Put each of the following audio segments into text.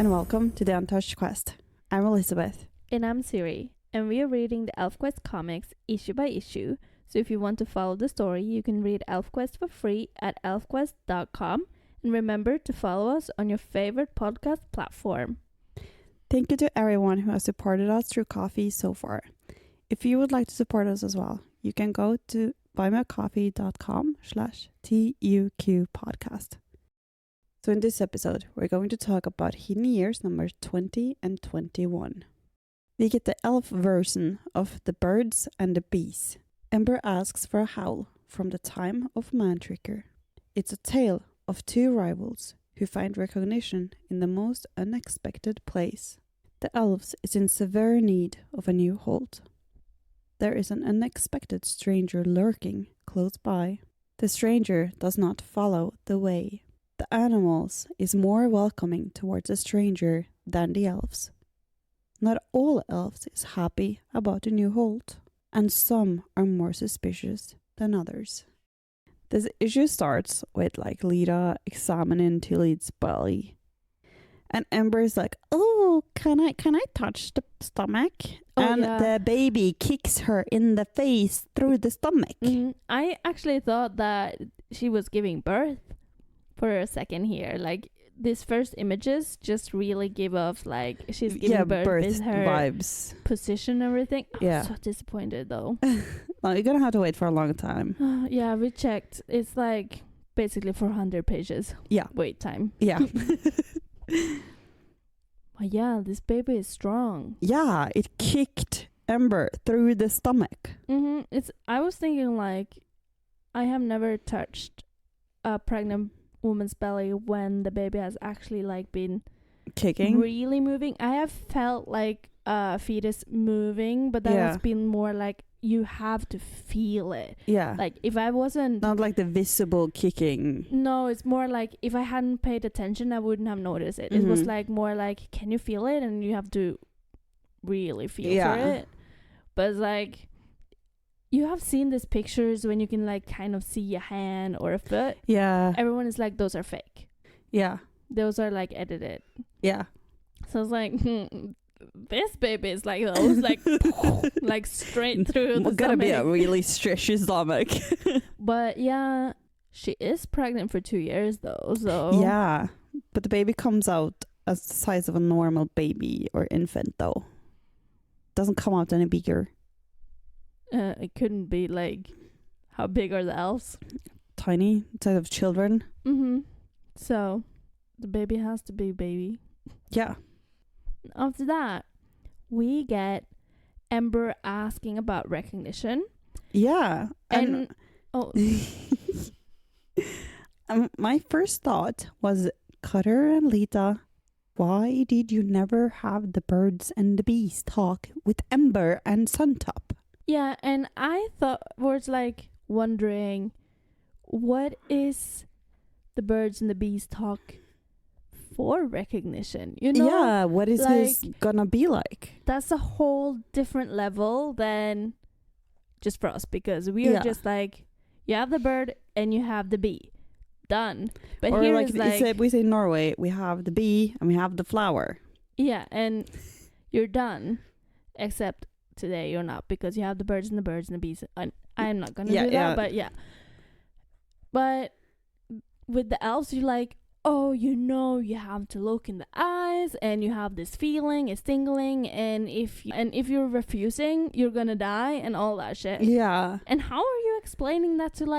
and welcome to the Untouched Quest. I'm Elizabeth. And I'm Siri, and we are reading the ElfQuest comics issue by issue. So if you want to follow the story, you can read ElfQuest for free at elfquest.com. And remember to follow us on your favorite podcast platform. Thank you to everyone who has supported us through coffee so far. If you would like to support us as well, you can go to buymeacoffee.com/TUQ podcast. So in this episode, we're going to talk about Hidden Years numbers 20 and 21. We get the elf version of The Birds and the Bees. Ember asks for a howl from the time of Mantricker. It's a tale of two rivals who find recognition in the most unexpected place. The elves is in severe need of a new holt. There is an unexpected stranger lurking close by. The stranger does not follow the way. The animals is more welcoming towards a stranger than the elves. Not all elves is happy about the new holt, and some are more suspicious than others. This issue starts with Lita examining Tilly's belly. And Ember is like, "Oh, can I touch the stomach?" The baby kicks her in the face through the stomach. Mm-hmm. I actually thought that she was giving birth for a second here. These first images just really give off she's giving birth with her vibes, position and everything. Yeah. I'm so disappointed though. Well, you're gonna have to wait for a long time. Yeah, we checked. It's basically 400 pages. Yeah. Wait time. Yeah. But yeah, this baby is strong. Yeah, it kicked Ember through the stomach. Mm-hmm. I was thinking I have never touched a pregnant woman's belly when the baby has actually been Kicking. really moving. I have felt a fetus moving, but that has been more you have to feel it. Yeah. If I wasn't... Not the visible kicking. No, it's more if I hadn't paid attention, I wouldn't have noticed it. It was more can you feel it? And you have to really feel for it. But it's you have seen these pictures when you can kind of see a hand or a foot. Yeah. Everyone is those are fake. Yeah. Those are edited. Yeah. So it's this baby is those straight through the Gotta stomach. be a really stretchy stomach. But yeah, she is pregnant for 2 years though. So yeah, but the baby comes out as the size of a normal baby or infant though. Doesn't come out any bigger. It couldn't be how big are the elves? Tiny, size of children. Mm-hmm. So the baby has to be baby. Yeah. After that, we get Ember asking about recognition. Yeah. And my first thought was, Cutter and Lita, why did you never have the birds and the bees talk with Ember and Suntop? Yeah, and I was wondering, what is the birds and the bees talk for recognition? Yeah, what is this gonna be like? That's a whole different level than just for us, because we are just you have the bird and you have the bee. Done. But or here we say in Norway, we have the bee and we have the flower. Yeah, and you're done. Except today you're not, because you have the birds and the bees. I'm not gonna do that, but yeah. But with the elves, you're you have to look in the eyes, and you have this feeling, it's tingling, and if you're refusing, you're gonna die, and all that shit. Yeah. And how are you explaining that to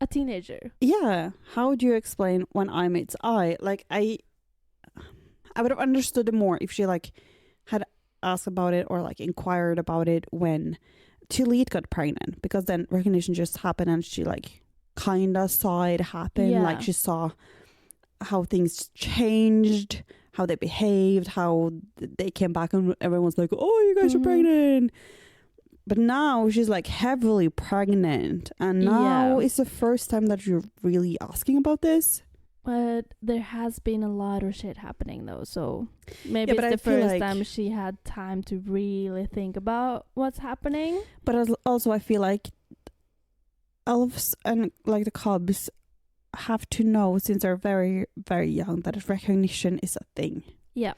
a teenager? Yeah. How would you explain when I'm its eye? I would have understood it more if she had asked about it or inquired about it when Tilly got pregnant, because then recognition just happened and she kinda saw it happen. Yeah. She saw how things changed, how they behaved, how they came back, and everyone's "Oh, you guys are pregnant." But now she's heavily pregnant, and now it's the first time that you're really asking about this. But there has been a lot of shit happening though, so maybe it's the first time she had time to really think about what's happening. But also I feel elves and the cubs have to know, since they're very, very young, that recognition is a thing. Yeah.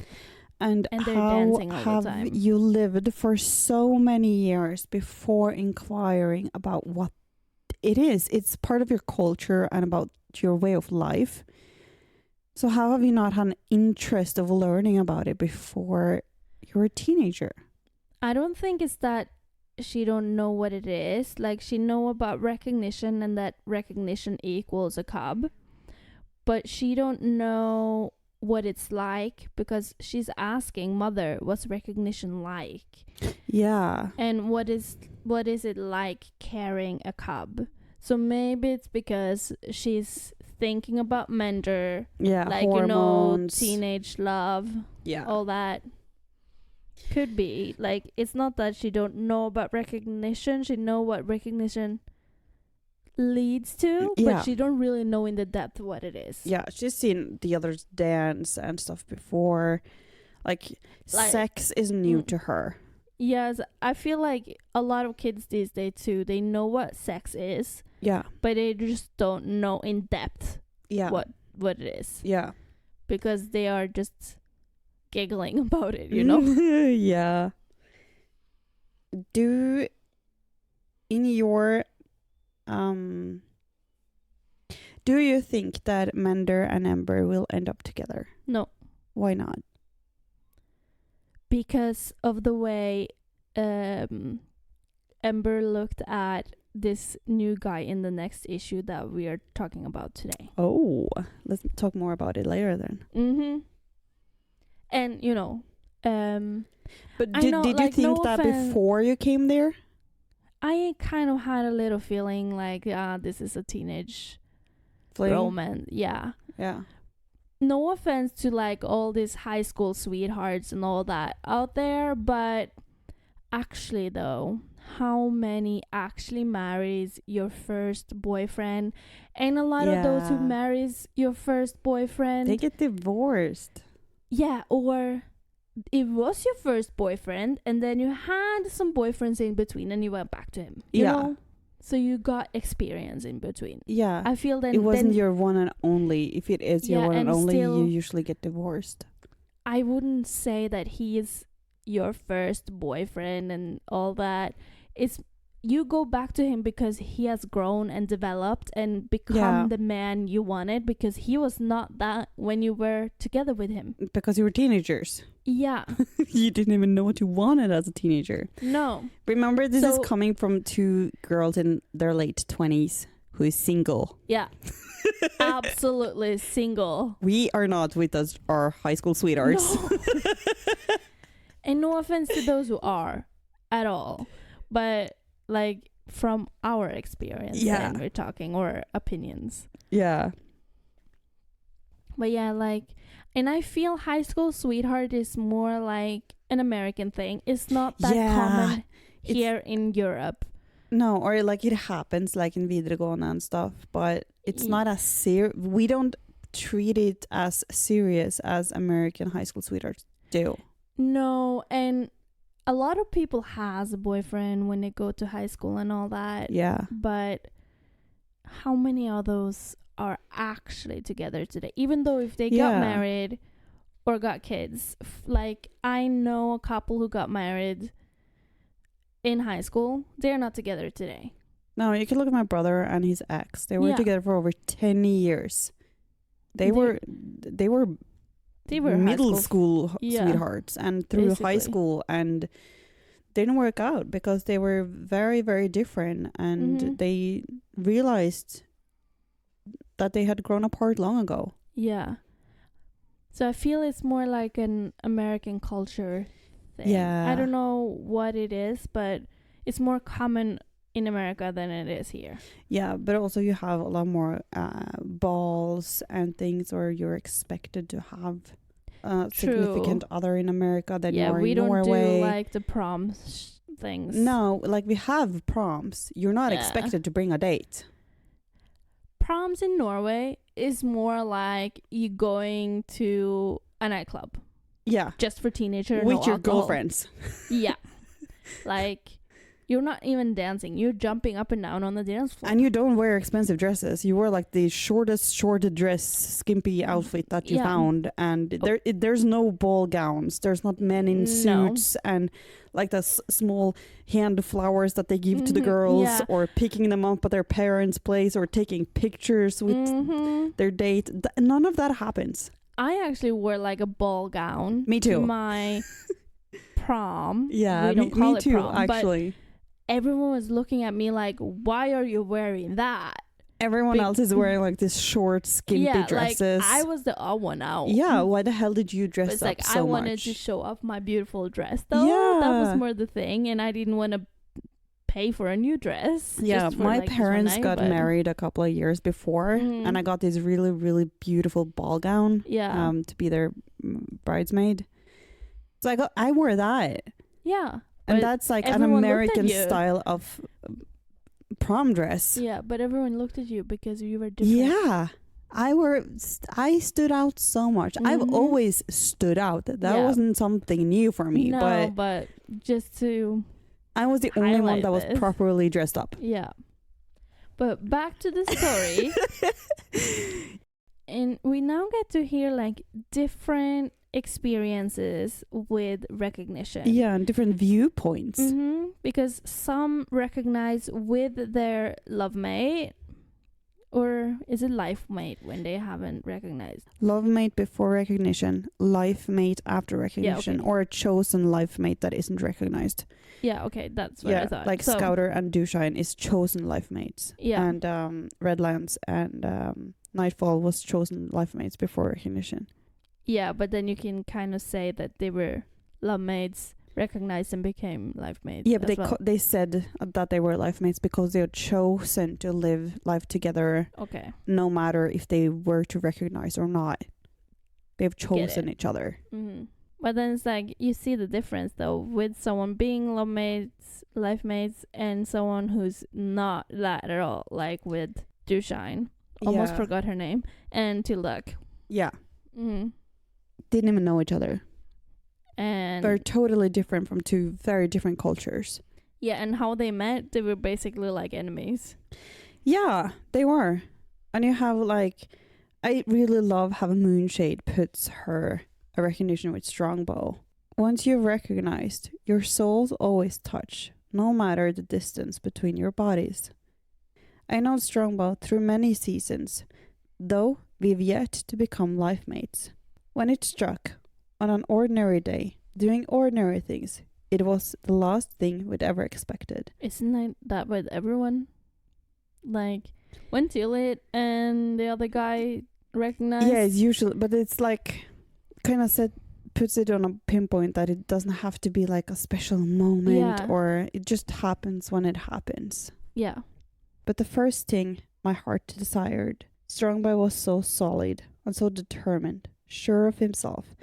And they're how dancing all the have time. you lived for so many years before inquiring about what it is? It's part of your culture and about your way of life. So how have you not had an interest of learning about it before you were a teenager? I don't think it's that she don't know what it is. Like, she know about recognition and that recognition equals a cub. But she don't know what it's like because she's asking mother, what's recognition like? Yeah. And what is it like carrying a cub? So maybe it's because she's thinking about Mender. Yeah, like, hormones. Teenage love. Yeah. All that. Could be. Like, it's not that she don't know about recognition. She know what recognition leads to, but she don't really know in the depth what it is. Yeah, she's seen the others dance and stuff before. Like sex is new to her. Yes, I feel like a lot of kids these days too, they know what sex is. Yeah. But they just don't know in depth what it is. Yeah. Because they are just giggling about it, you know? Yeah. In your do you think that Mender and Ember will end up together? No. Why not? Because of the way Ember looked at this new guy in the next issue that we are talking about today. Oh, let's talk more about it later then. Mm-hmm. And, but did you think that before you came there? I kind of had a little feeling like, this is a teenage romance. Yeah. Yeah. No offense to like all these high school sweethearts and all that out there, but actually though, how many actually marries your first boyfriend? And a lot of those who marries your first boyfriend, they get divorced. Yeah, or it was your first boyfriend and then you had some boyfriends in between and you went back to him. You know? So you got experience in between. Yeah. I feel that it wasn't your one and only. If it is your one and only, you usually get divorced. I wouldn't say that he is your first boyfriend and all that. It's you go back to him because he has grown and developed and become the man you wanted, because he was not that when you were together with him. Because you were teenagers. Yeah. You didn't even know what you wanted as a teenager. No. Remember, this is coming from two girls in their late 20s who is single. Yeah. Absolutely single. We are not with our high school sweethearts. No. And no offense to those who are at all. But like from our experience then we're talking, or opinions. Yeah. But yeah, like, and I feel high school sweetheart is more like an American thing. It's not that common here in Europe. No, or like it happens like in videregående and stuff, but it's not as serious. We don't treat it as serious as American high school sweethearts do. No, and a lot of people has a boyfriend when they go to high school and all that. Yeah. But how many of those are actually together today? Even though if they got married or got kids. Like, I know a couple who got married in high school. They're not together today. No, you can look at my brother and his ex. They were together for over 10 years. They were middle school sweethearts, and through high school, and didn't work out because they were very, very different, and they realized that they had grown apart long ago. Yeah. So I feel it's more like an American culture thing. Yeah. I don't know what it is, but it's more common in America than it is here. Yeah, but also you have a lot more balls and things, or you're expected to have a significant other in America than you are in Norway. Yeah, we don't do like the prom things. No, like we have proms. You're not expected to bring a date. Proms in Norway is more like you going to a nightclub. Yeah. Just for teenagers. With your girlfriends. Yeah. Like, You're not even dancing. You're jumping up and down on the dance floor. And you don't wear expensive dresses. You wear like the shortest dress, skimpy outfit that you found. And there's no ball gowns. There's not men in suits and like the small hand flowers that they give to the girls or picking them up at their parents' place or taking pictures with their date. None of that happens. I actually wore like a ball gown. Me too. To my prom. Yeah, we don't call me it too, prom, actually. Everyone was looking at me like, why are you wearing that? Everyone else is wearing like this short, skimpy dresses. Like, I was the odd one out. Yeah, why the hell did you dress up so much? I wanted to show off my beautiful dress, though. Yeah. That was more the thing, and I didn't want to pay for a new dress. Yeah, my parents got married a couple of years before, and I got this really, really beautiful ball gown to be their bridesmaid. So I wore that. Yeah. And that's like an American style of prom dress. Yeah, but everyone looked at you because you were different. Yeah. I stood out so much. I've always stood out. That wasn't something new for me. No, but just to I was the only one that was properly dressed up. Yeah. But back to the story. And we now get to hear like different experiences with recognition. Yeah, and different viewpoints. Because some recognize with their love mate, or is it life mate when they haven't recognized? Love mate before recognition, life mate after recognition, or a chosen life mate that isn't recognized. Yeah, okay, that's what I thought. Like Scouter and Dushine is chosen life mates. Yeah. And Redlands and Nightfall was chosen life mates before recognition. Yeah, but then you can kind of say that they were love mates, recognized and became life mates. Yeah, but they said that they were life mates because they had chosen to live life together. Okay. No matter if they were to recognize or not. They've chosen each other. But then it's like, you see the difference though, with someone being love mates, life mates, and someone who's not that at all, like with Dushine. Almost forgot her name. And Tildak. Yeah. Didn't even know each other. And they're totally different from two very different cultures. Yeah, and how they met, they were basically like enemies. Yeah, they were. And you have like, I really love how Moonshade puts her a recognition with Strongbow. Once you've recognized, your souls always touch, no matter the distance between your bodies. I know Strongbow through many seasons, though we've yet to become life mates. When it struck, on an ordinary day, doing ordinary things, it was the last thing we'd ever expected. Isn't that with everyone? Like, when Tillit and the other guy recognize? Yeah, it's usually, but it's like, kind of puts it on a pinpoint that it doesn't have to be like a special moment or it just happens when it happens. Yeah. But the first thing my heart desired, Strongbow was so solid and so determined, sure of himself,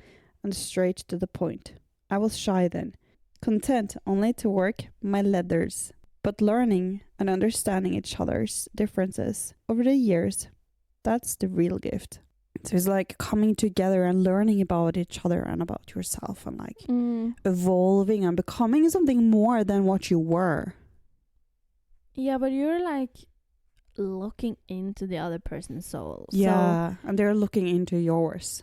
and straight to the point. I was shy then, content only to work my leathers, but learning and understanding each other's differences over the years, that's the real gift. So it's like coming together and learning about each other and about yourself and like evolving and becoming something more than what you were. Yeah, but you're like looking into the other person's soul. Yeah, and they're looking into yours.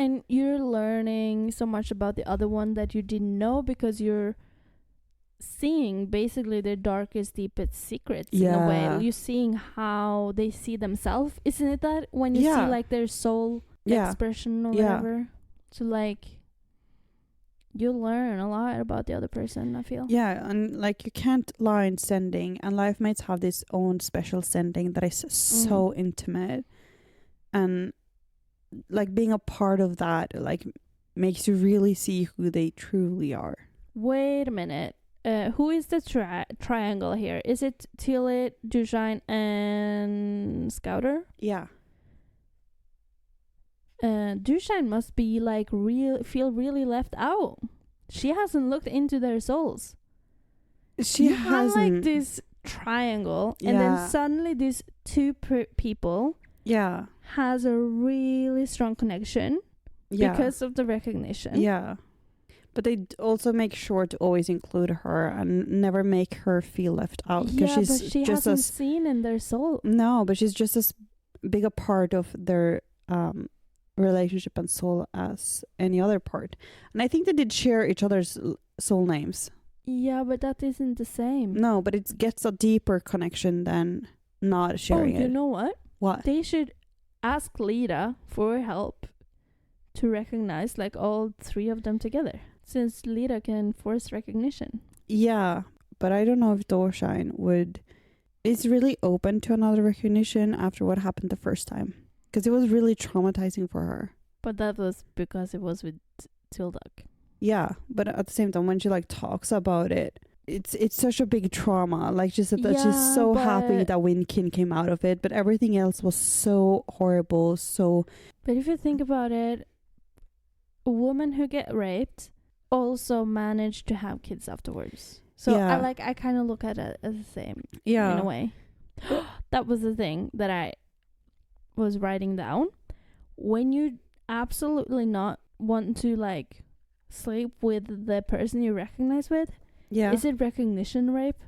And you're learning so much about the other one that you didn't know because you're seeing basically their darkest, deepest secrets in a way. You're seeing how they see themselves. Isn't it that when you see like their soul expression or whatever? So like you learn a lot about the other person, I feel. Yeah, and like you can't line sending, and life mates have this own special sending that is so intimate. And like being a part of that like makes you really see who they truly are. Wait a minute. Who is the triangle here? Is it Tillit, Dushine, and Scouter? Yeah. Dushine must be like feel really left out. She hasn't looked into their souls. She hasn't. Like this triangle, and then suddenly these two people has a really strong connection because of the recognition. Yeah. But they also make sure to always include her and never make her feel left out. Yeah, she's but she just hasn't seen in their soul. No, but she's just as big a part of their relationship and soul as any other part. And I think they did share each other's soul names. Yeah, but that isn't the same. No, but it gets a deeper connection than not sharing it. Oh, you know what? What? They should ask Lita for help to recognize like all three of them together, since Lita can force recognition. Yeah, but I don't know if Dorshine is really open to another recognition after what happened the first time. Because it was really traumatizing for her. But that was because it was with Tildak. Yeah, but at the same time, when she like talks about it, it's such a big trauma. Like she said that she's so happy that Winkin came out of it, but everything else was so horrible. But if you think about it, a woman who get raped also managed to have kids afterwards. So yeah. I kind of look at it as the same. Yeah, in a way. That was the thing that I was writing down. When you absolutely not want to like sleep with the person you recognize with, is it recognition rape?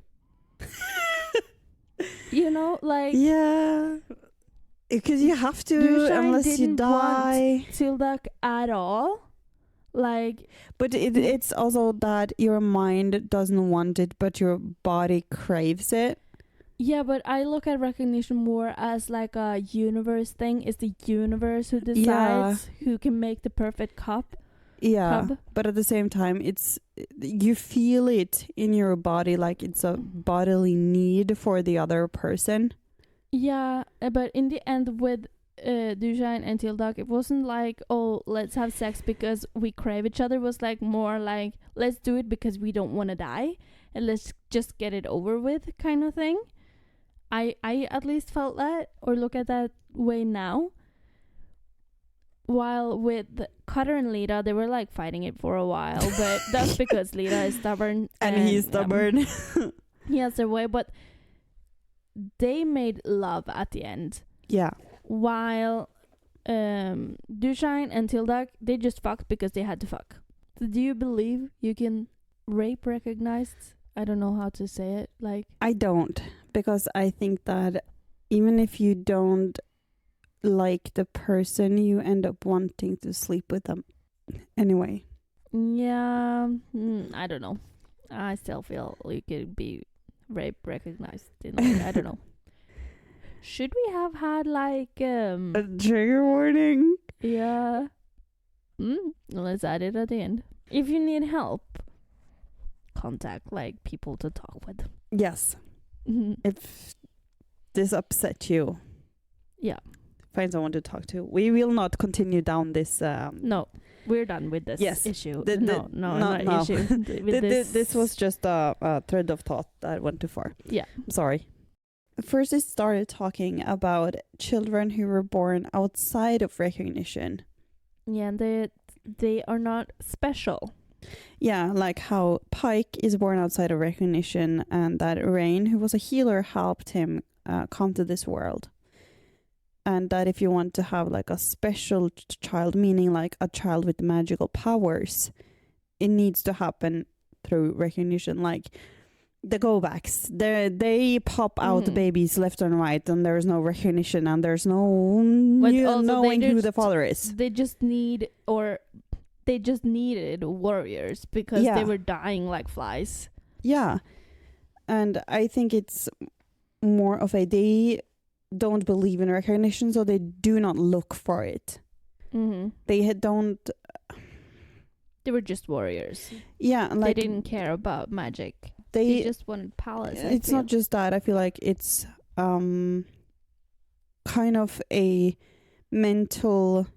You know, like, yeah, because you have to unless you die. Tildak at all, like, but it's also that your mind doesn't want it, but your body craves it. Yeah, but I look at recognition more as like a universe thing. It's the universe who decides who can make the perfect cup. Yeah, but at the same time, you feel it in your body, like it's a bodily need for the other person. Yeah, but in the end with Dujan and Tildak, it wasn't like, oh, let's have sex because we crave each other. It was like more like, let's do it because we don't want to die and let's just get it over with kind of thing. I at least felt that, or look at that way now. While with Cutter and Lita, they were like fighting it for a while, but that's because Lita is stubborn. And he's stubborn. He has their way, but they made love at the end. Yeah. While Dushine and Tildak, they just fucked because they had to fuck. So do you believe you can rape recognized? I don't know how to say it. Like, I don't, because I think that even if you don't like the person, you end up wanting to sleep with them anyway. Yeah, I don't know. I still feel you could be rape recognized in a way. I don't know. Should we have had like a trigger warning? Yeah. Let's add it at the end. If you need help, contact like people to talk with. Yes. If this upset you, find someone to talk to. We will not continue down this. No, we're done with this issue. No. Issue. This was just a thread of thought that went too far. Yeah. I'm sorry. First, it started talking about children who were born outside of recognition. Yeah, they are not special. Yeah, like how Pike is born outside of recognition, and that Rain, who was a healer, helped him come to this world. And that if you want to have like a special child, meaning like a child with magical powers, it needs to happen through recognition. Like the go-backs, they pop out babies left and right, and there's no recognition, and there's no knowing who the father is. They just needed warriors because they were dying like flies. Yeah, and I think it's more of they don't believe in recognition, so they do not look for it. They don't. They were just warriors. Yeah, like they didn't care about magic. They just wanted palace. It's not just that. I feel like it's kind of a mental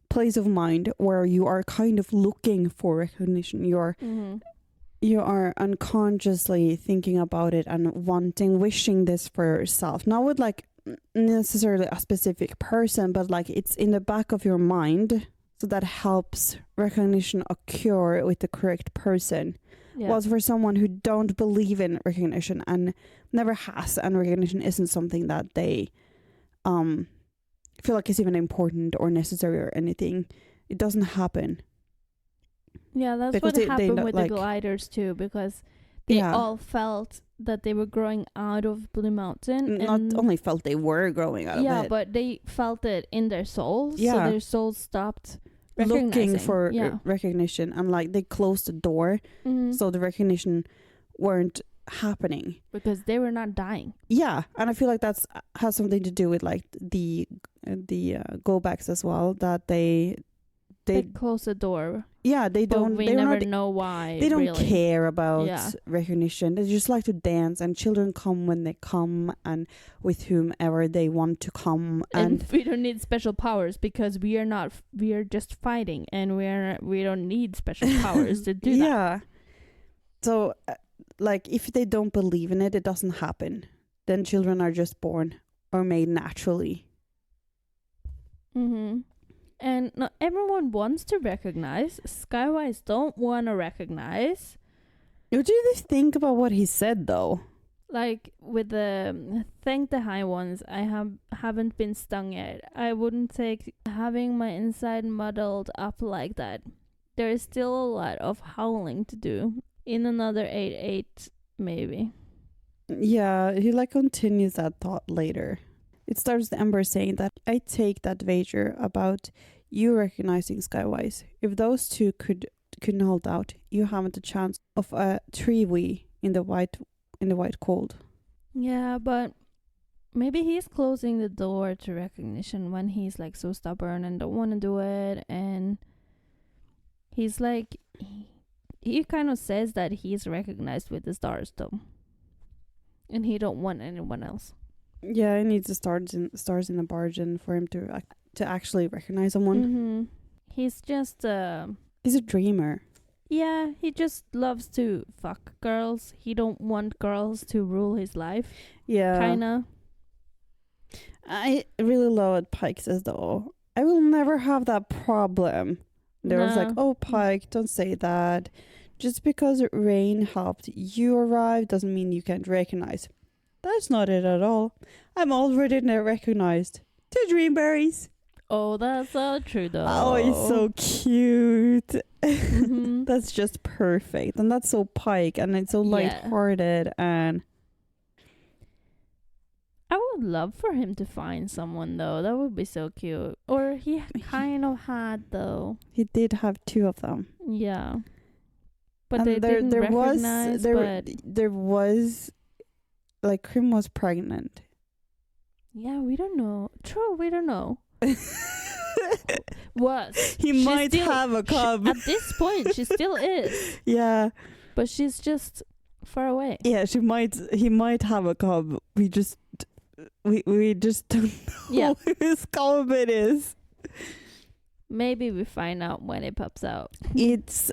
place of mind where you are kind of looking for recognition. You are unconsciously thinking about it and wishing this for yourself. Not with like necessarily a specific person, but like it's in the back of your mind. So that helps recognition occur with the correct person. Yeah. Was for someone who don't believe in recognition and never has, and recognition isn't something that they feel like is even important or necessary or anything. It doesn't happen. Yeah, that's Because what happened they with the gliders too, because they all felt that they were growing out of Blue Mountain. Not only felt they were growing out of it. Yeah, but they felt it in their souls. Yeah. So their souls stopped looking for recognition. And like they closed the door, so the recognition weren't happening. Because they were not dying. Yeah, and I feel like that's has something to do with like the go backs as well, that they close the door. Yeah, they don't. We never know why. They don't care about recognition. They just like to dance, and children come when they come, and with whomever they want to come. And we don't need special powers because we are not. We are just fighting, and we don't need special powers to do that. Yeah. So, like, if they don't believe in it, it doesn't happen. Then children are just born or made naturally. Mm-hmm. And not everyone wants to recognize. Skywise don't want to recognize. What do you think about what he said, though? Like, with the thank the high ones, I haven't been stung yet. I wouldn't take having my inside muddled up like that. There is still a lot of howling to do. In another 8-8, maybe. Yeah, he like continues that thought later. It starts with Ember saying that I take that wager about you recognizing Skywise. If those two couldn't hold out, you haven't a chance of a tree in the white cold. Yeah, but maybe he's closing the door to recognition when he's like so stubborn and don't want to do it, and he's like he kind of says that he's recognized with the stars though, and he don't want anyone else. Yeah, he needs the stars in the margin for him to actually recognize someone. Mm-hmm. He's just he's a dreamer. Yeah, he just loves to fuck girls. He don't want girls to rule his life. Yeah, kinda. I really love what Pike says though. I will never have that problem. There was like, oh, Pike, don't say that. Just because rain helped you arrive doesn't mean you can't recognize. That's not it at all. I'm already recognized. 2 dreamberries. Oh, that's so true though. Oh, it's so cute. Mm-hmm. That's just perfect. And that's so Pike, and it's so lighthearted, and I would love for him to find someone though. That would be so cute. Or he kind of had though. He did have 2 of them. Yeah. But they didn't recognize. There was like Krim was pregnant. Yeah, we don't know. True, we don't know. He might have a cub. At this point, she still is. Yeah. But she's just far away. Yeah, he might have a cub. We just don't know whose cub it is. Maybe we find out when it pops out. It's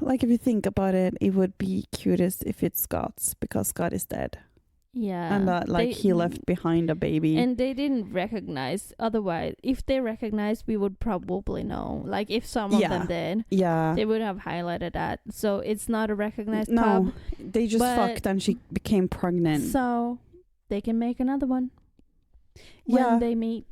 like, if you think about it, it would be cutest if it's Scott's, because Scott is dead. Yeah. And that he left behind a baby. And they didn't recognize. Otherwise, if they recognized, we would probably know. Like, if some of them did. Yeah. They would have highlighted that. So it's not a recognized cub. No, they just fucked and she became pregnant. So they can make another one. When they meet.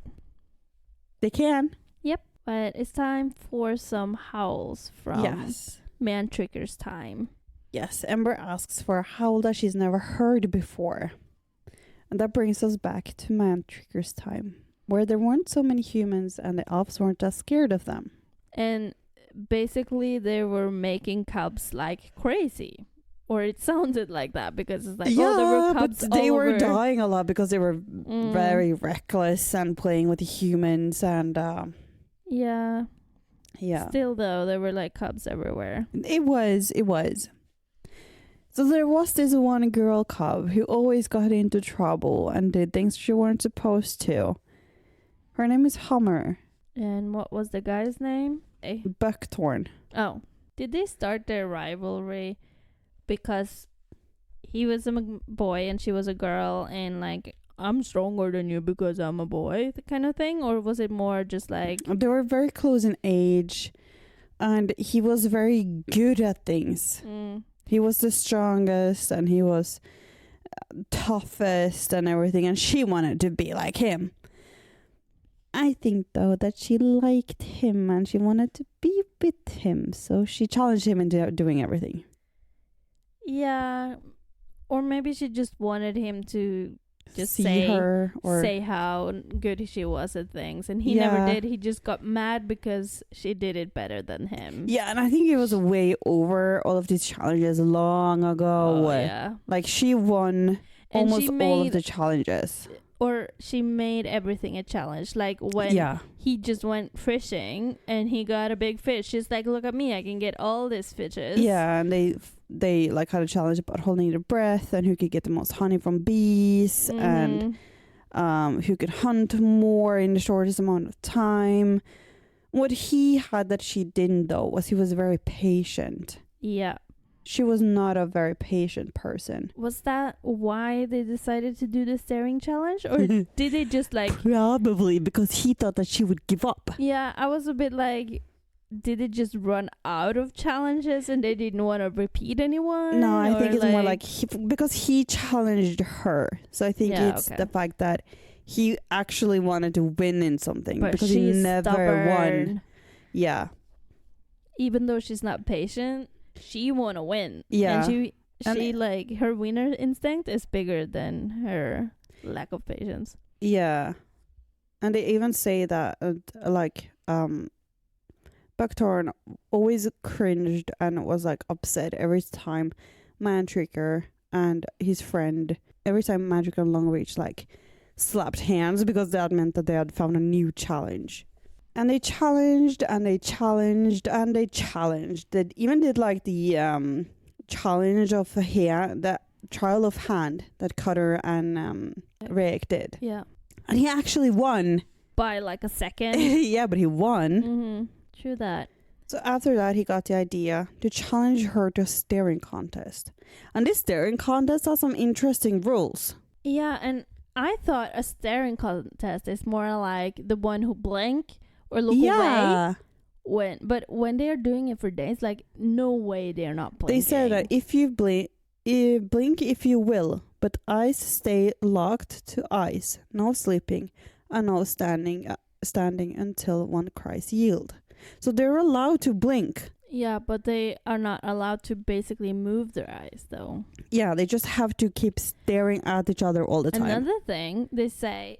They can. Yep. But it's time for some howls from Man Tricker's time. Yes, Ember asks for a howl that she's never heard before. And that brings us back to Man Tricker's time, where there weren't so many humans and the elves weren't as scared of them. And basically they were making cubs like crazy. Or it sounded like that, because it's like, there were cubs but they were dying a lot because they were very reckless and playing with the humans and Yeah. Still though, there were like cubs everywhere. It was. So there was this one girl cub who always got into trouble and did things she weren't supposed to. Her name is Hummer. And what was the guy's name? Buckthorn. Oh. Did they start their rivalry because he was a boy and she was a girl, and like, I'm stronger than you because I'm a boy, the kind of thing? Or was it more just like... They were very close in age, and he was very good at things. He was the strongest and he was toughest and everything, and she wanted to be like him. I think, though, that she liked him and she wanted to be with him. So she challenged him into doing everything. Yeah. Or maybe she just wanted him to just see her or say how good she was at things. And he never did. He just got mad because she did it better than him. Yeah, and I think it was way over all of these challenges long ago. Oh, yeah. Like, she won and almost all of the challenges. Or she made everything a challenge. Like when he just went fishing and he got a big fish. She's like, look at me, I can get all these fishes. Yeah, and they like had a challenge about holding their breath and who could get the most honey from bees and who could hunt more in the shortest amount of time. What he had that she didn't, though, was he was very patient. Yeah. She was not a very patient person. Was that why they decided to do the staring challenge? Or did they just like... Probably because he thought that she would give up. Yeah, I was a bit like... Did it just run out of challenges and they didn't want to repeat anyone? No, I think it's more like... because he challenged her. So I think it's the fact that he actually wanted to win in something. But because he never won. Yeah. Even though she's not patient... She want to win. Yeah. And she like, her winner instinct is bigger than her lack of patience. Yeah. And they even say that, Buckthorn always cringed and was, like, upset every time Mantrigger and his friend, every time Mantrigger and Longreach, like, slapped hands because that meant that they had found a new challenge. And they challenged, and they challenged, and they challenged. They even did like the challenge of a hand, that trial of hand that Cutter and Rake did. Yeah. And he actually won. By like a second. Yeah, but he won. Mm-hmm. True that. So after that, he got the idea to challenge her to a staring contest. And this staring contest has some interesting rules. Yeah, and I thought a staring contest is more like the one who blink or look away. But when they're doing it for days, like, no way they're not blinking. They said that if you blink if you will, but eyes stay locked to eyes, no sleeping and no standing until one cries yield. So they're allowed to blink. Yeah, but they are not allowed to basically move their eyes, though. Yeah, they just have to keep staring at each other all the time. Another thing, they say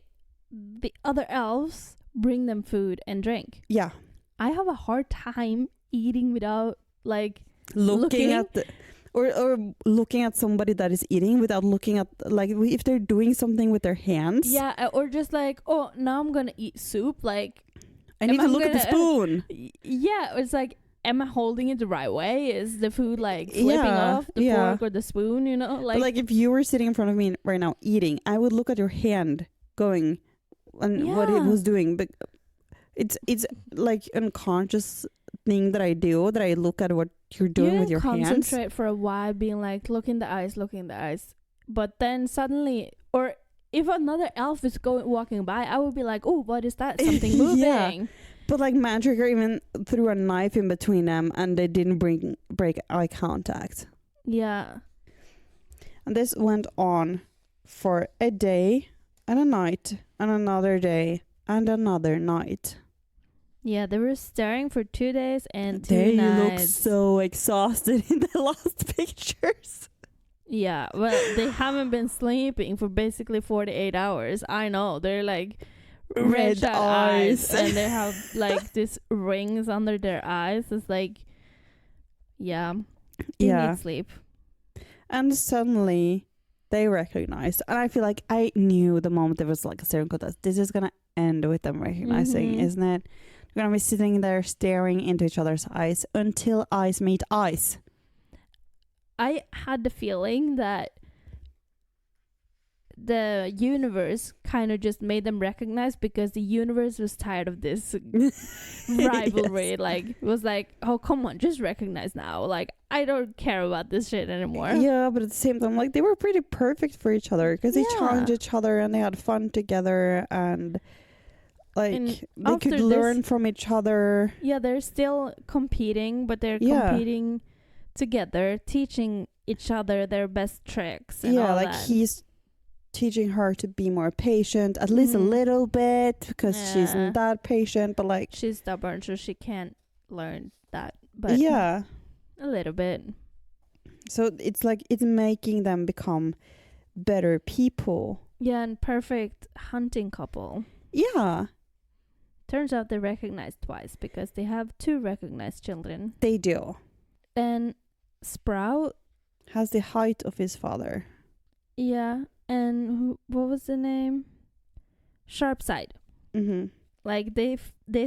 the other elves bring them food and drink. Yeah. I have a hard time eating without, like, looking at the... Or looking at somebody that is eating without looking at, like, if they're doing something with their hands. Yeah, or just like, oh, now I'm going to eat soup. Like, I need to look at the spoon. Yeah, it's like, am I holding it the right way? Is the food, like, slipping off the fork or the spoon, you know? Like, but, like, if you were sitting in front of me right now eating, I would look at your hand going and what it was doing. But it's like unconscious thing that I do, that I look at what you're doing with your hands. Concentrate for a while, being like, look in the eyes. But then suddenly, or if another elf is walking by, I would be like, oh, what is that? Something moving. Yeah. But like Mantrigger even threw a knife in between them and they didn't break eye contact. Yeah. And this went on for a day and a night and another day and another night. Yeah, they were staring for 2 days and 2 nights. They look so exhausted in the last pictures. Yeah, well, they haven't been sleeping for basically 48 hours. I know, they're like red eyes. And they have like these rings under their eyes. It's like, they need sleep. And suddenly they recognized, and I feel like I knew the moment there was like a staring contest, this is gonna end with them recognizing, isn't it? We're gonna be sitting there staring into each other's eyes until eyes meet eyes. I had the feeling that the universe kind of just made them recognize because the universe was tired of this rivalry. Yes. Like, it was like, oh, come on, just recognize now. Like, I don't care about this shit anymore. Yeah, but at the same time, like, they were pretty perfect for each other because they challenged each other and they had fun together and... Like, and they could learn from each other. Yeah, they're still competing, but they're competing together, teaching each other their best tricks and all like that. He's teaching her to be more patient, at least a little bit, because she's not that patient, but like... She's stubborn, so she can't learn that. But yeah. A little bit. So it's like it's making them become better people. Yeah, and perfect hunting couple. Yeah. Turns out they're recognized twice because they have 2 recognized children. They do. And Sprout has the height of his father. Yeah, and what was the name? Sharpside. Mm-hmm. Like they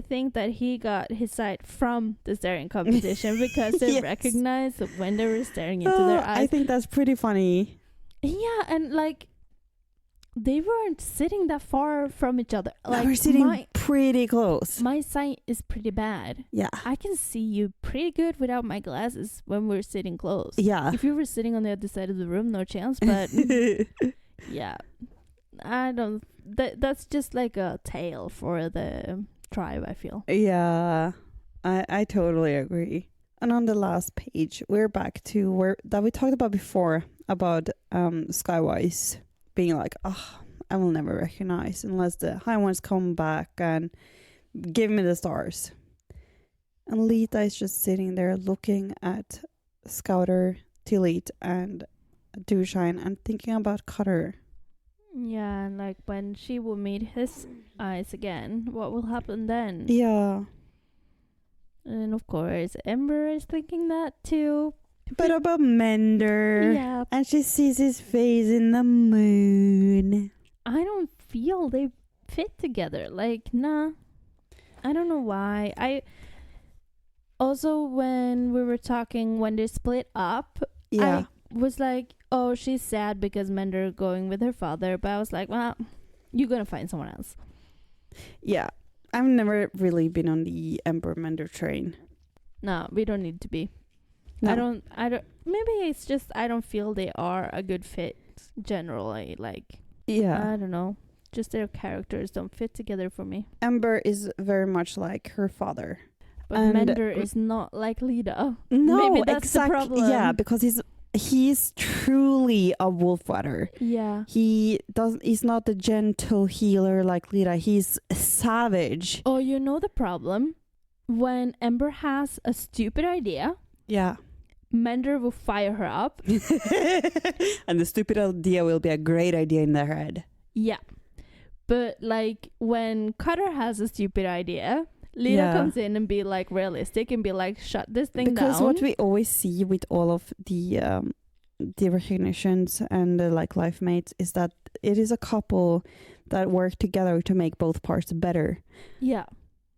think that he got his sight from the staring competition because they recognize when they were staring into their eyes. I think that's pretty funny. Yeah, and like they weren't sitting that far from each other. Like, they were sitting pretty close. My sight is pretty bad. Yeah. I can see you pretty good without my glasses when we're sitting close. Yeah. If you were sitting on the other side of the room, no chance. But yeah, I don't. That's just like a tale for the tribe, I feel. Yeah, I totally agree. And on the last page, we're back to where that we talked about before about Skywise being like, oh, I will never recognize unless the high ones come back and give me the stars. And Lita is just sitting there looking at Scouter, Tillit, and Dewshine and thinking about Cutter. Yeah, and like when she will meet his eyes again, what will happen then? Yeah. And of course, Ember is thinking that too. But about Mender. Yeah. And she sees his face in the moon. I don't feel they fit together. Like, nah. I don't know why. Also, when we were talking, when they split up, I was like, oh, she's sad because Mender going with her father. But I was like, well, you're going to find someone else. Yeah. I've never really been on the Ember Mender train. No, we don't need to be. No. I don't, maybe it's just I don't feel they are a good fit generally. Like, yeah. I don't know. Just their characters don't fit together for me. Ember is very much like her father. But Mender is not like Lita. No, maybe that's the problem. Yeah, because he's truly a Wolfrider. Yeah. He's not the gentle healer like Lita. He's savage. Oh, you know the problem? When Ember has a stupid idea, yeah, Mender will fire her up. And the stupid idea will be a great idea in their head. Yeah. But like when Cutter has a stupid idea, Lita comes in and be like realistic and be like, shut this thing down. Because what we always see with all of the recognitions and the like life mates is that it is a couple that work together to make both parts better. Yeah,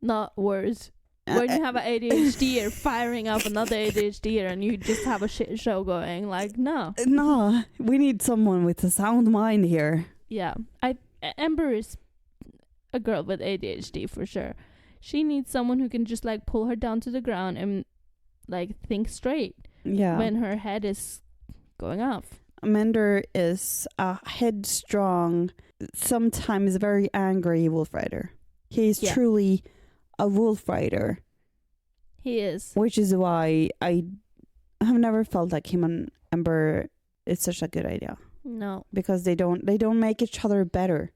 not worse. When you have an ADHDer firing up another ADHDer and you just have a shit show going, like, no. No, we need someone with a sound mind here. Yeah, Ember is a girl with ADHD for sure. She needs someone who can just like pull her down to the ground and like think straight. Yeah. When her head is going off. Mender is a headstrong, sometimes very angry Wolfrider. He's truly a Wolfrider. He is. Which is why I have never felt like him and Ember is such a good idea. No. Because they don't make each other better.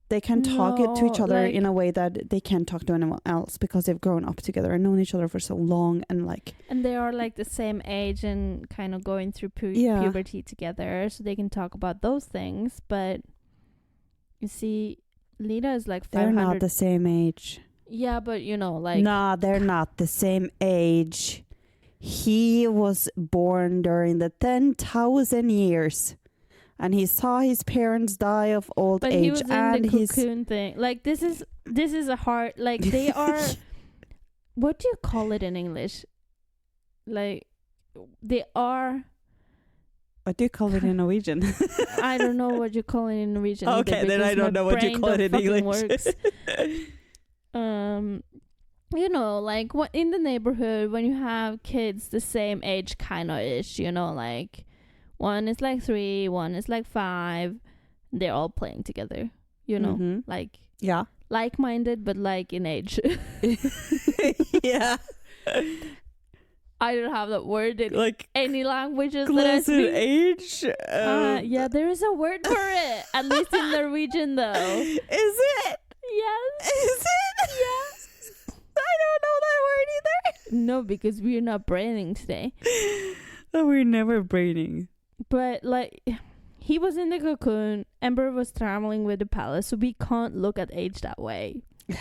They can talk it to each other like, in a way that they can't talk to anyone else because they've grown up together and known each other for so long and like... And they are like the same age and kind of going through puberty together, so they can talk about those things. But you see, Lita is like 500... They're not the same age. Yeah, but you know, like... Nah, they're not the same age. He was born during the 10,000 years. And he saw his parents die of old age. But he was and in the cocoon thing. Like, this is a hard... Like, they are... What do you call it in English? Like, they are... What do you call it in Norwegian? I don't know what you call it in Norwegian. Okay, either, then I don't know what you call it in English. You know, like, what in the neighborhood, when you have kids the same age kind of ish, you know, like... One is like 3, one is like 5. They're all playing together, you know, like like-minded, but like in age. Yeah. I don't have that word in like any languages that I close in speak. age. Yeah, there is a word for it. At least in Norwegian, though. Is it? Yes. Is it? Yes. I don't know that word either. No, because we're not braining today. Oh, we're never braining. But like, he was in the cocoon. Ember was traveling with the palace, so we can't look at age that way. Yeah.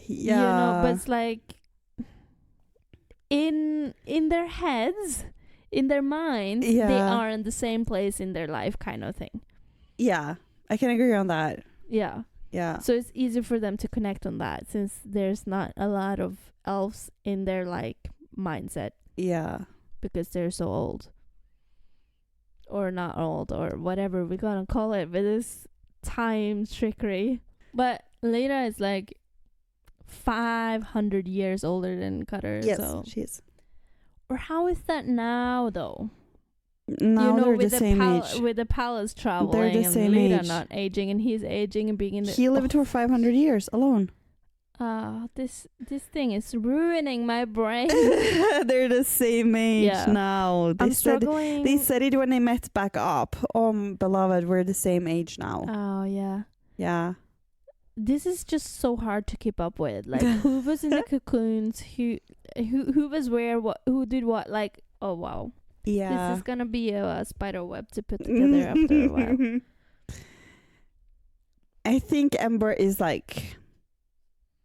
You know, but it's like in their heads, in their minds, they are in the same place in their life, kind of thing. Yeah, I can agree on that. Yeah. Yeah. So it's easy for them to connect on that, since there's not a lot of elves in their like mindset. Yeah. Because they're so old. Or not old, or whatever we're gonna call it, but it's time trickery. But Leda is like 500 years older than Cutter. Yes, so. she is. Or how is that now, though? Now they're the same age. With the palace traveling, They're the same and Leda age. not aging, and he's aging and being in the... He lived for 500 years alone. This thing is ruining my brain. They're the same age now. I'm struggling. They said it when they met back up. Oh, beloved, we're the same age now. Oh, yeah. Yeah. This is just so hard to keep up with. Like, who was in the cocoons? Who was where? What? Who did what? Like, oh wow. Yeah. This is gonna be a spider web to put together after a while. I think Ember is like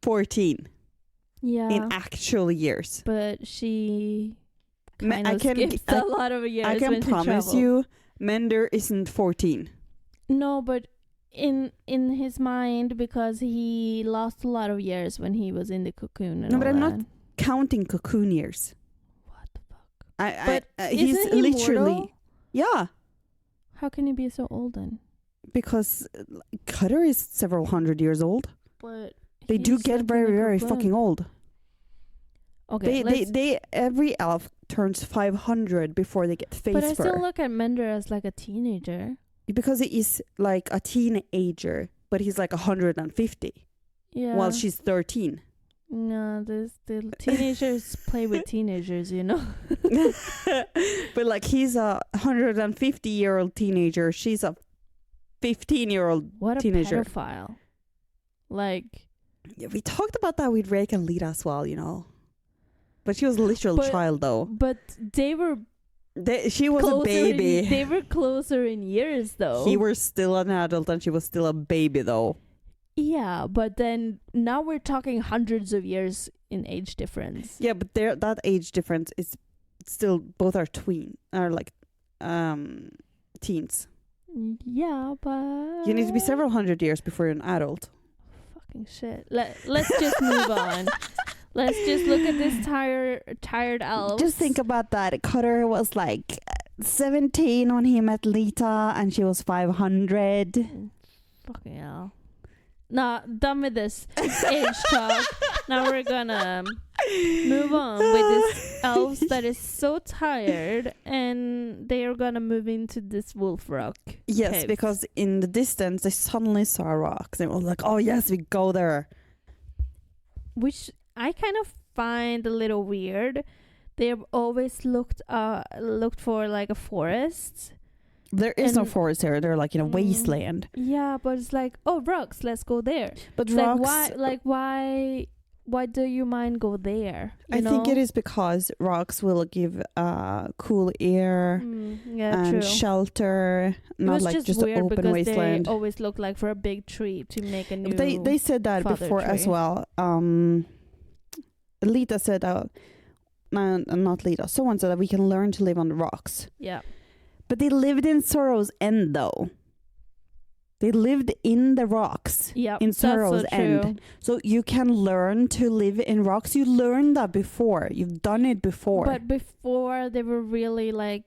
14. Yeah. In actual years. But she skips a lot of years. I can promise you, Mender isn't 14. No, but in his mind, because he lost a lot of years when he was in the cocoon. And no, but I'm that. not counting cocoon years. What the fuck? He's isn't he literally mortal? Yeah. How can he be so old then? Because Cutter is several hundred years old. But they do get very, very fucking old. Okay, they every elf turns 500 before they get face fur. But I still look at Mender as like a teenager. Because he is like a teenager, but he's like 150. Yeah. While she's 13. No, the teenagers play with teenagers, you know. But like he's a 150-year-old teenager. She's a 15-year-old teenager. What a pedophile. Like... Yeah, we talked about that with Rake and Lita as well, you know. But she was a literal child, though. But they were... she was a baby. They were closer in years, though. He was still an adult and she was still a baby, though. Yeah, but then now we're talking hundreds of years in age difference. Yeah, but that age difference is still both are teens. Yeah, but you need to be several hundred years before you're an adult. Fucking shit. Let's just move on. Let's just look at this tired elf. Just think about that. Cutter was like 17 when he met Lita, and she was 500. Fucking hell. Nah, done with this age talk. Now we're gonna move on with this elves that is so tired, and they are gonna move into this wolf rock. Yes, caves. Because in the distance they suddenly saw rocks. They were like, "Oh yes, we go there." Which I kind of find a little weird. They've always looked for like a forest. There is no forest here. They're like in a wasteland. Yeah, but it's like, oh, rocks, let's go there. But it's rocks... why do you mind go there? I think it is because rocks will give cool air and true. shelter, not like just an open wasteland. They always look like for a big tree to make a new. They said that before tree. as well. Lita said, not Lita. Someone said that we can learn to live on the rocks. Yeah. But they lived in Sorrow's End, though. They lived in the rocks in Sorrow's End. So you can learn to live in rocks. You learned that before. You've done it before. But before, they were really like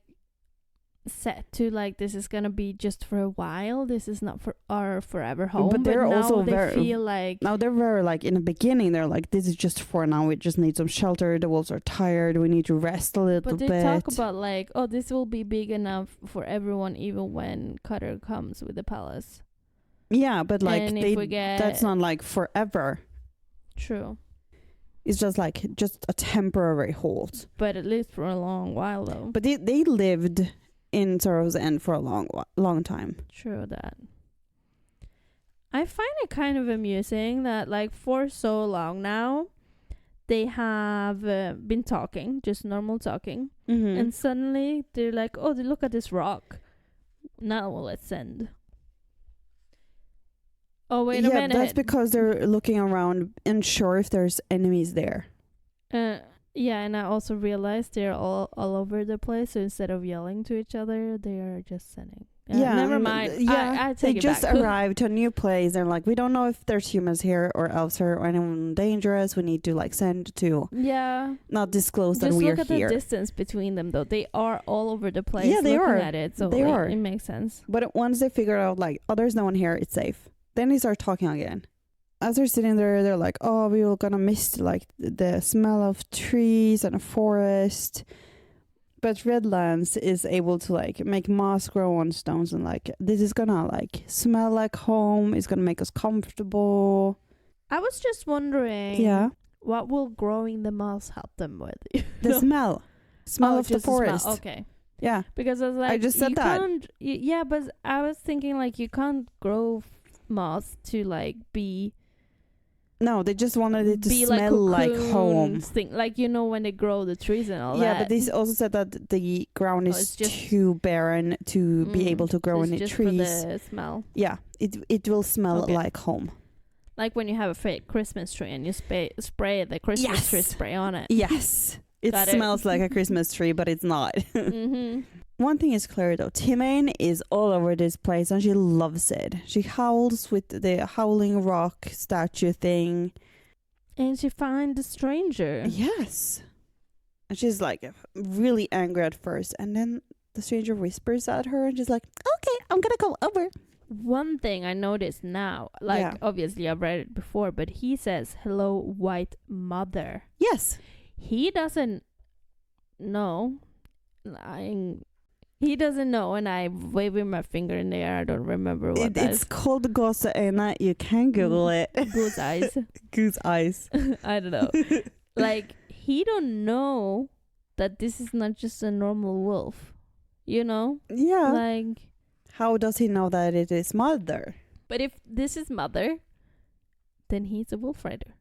set to like, this is gonna be just for a while. This is not for our forever home. But they're also they feel like... Now they're very like, in the beginning, they're like, this is just for now. We just need some shelter. The wolves are tired. We need to rest a little bit. But they talk about like, oh, this will be big enough for everyone even when Cutter comes with the palace. Yeah, but like that's not like forever. True. It's just a temporary halt. But at least for a long while, though. But they lived in Sorrow's End for a long time. True that. I find it kind of amusing that, like, for so long now, they have been talking, just normal talking. Mm-hmm. And suddenly they're like, oh, look at this rock. Now let's send. Oh, wait a minute. Yeah, that's because they're looking around and sure if there's enemies there. Yeah, and I also realized they're all over the place. So instead of yelling to each other, they are just sending. Never mind. Yeah, I take they just it back. arrived to a new place. They're like, we don't know if there's humans here or elves here or anyone dangerous. We need to like send to. Yeah. Not disclose just that we're here. Just look at the distance between them, though. They are all over the place. Yeah, they are. At it, so they are. It makes sense. But once they figure out like, oh, there's no one here, it's safe. Then they start talking again. As they're sitting there, they're like, oh, we were gonna miss like the smell of trees and a forest. But Redlands is able to like make moss grow on stones and like this is gonna like smell like home. It's gonna make us comfortable. I was just wondering, what will growing the moss help them with? The smell of the forest. Okay. Yeah, because I was like, I just said that. Yeah, but I was thinking like you can't grow moss to like be. No, they just wanted it to smell like home. Thing. Like, you know, when they grow the trees and all that. Yeah, but they also said that the ground is too barren to be able to grow any just trees. For the smell. Yeah, it will smell like home. Like when you have a fake Christmas tree and you spray the Christmas tree spray on it. Yes. It smells like a Christmas tree, but it's not. Mm-hmm. One thing is clear though, Timain is all over this place and she loves it. She howls with the Howling Rock statue thing. And she finds the stranger. Yes. And she's like really angry at first. And then the stranger whispers at her and she's like, okay, I'm gonna go over. One thing I noticed now, like obviously I've read it before, but he says, hello, white mother. Yes. He doesn't know. He doesn't know, and I waving my finger in the air. I don't remember what that is. It's called Gosaena. You can Google it. Goose eyes. Goose eyes. I don't know. Like, he don't know that this is not just a normal wolf. You know? Yeah. Like, how does he know that it is mother? But if this is mother, then he's a Wolfrider.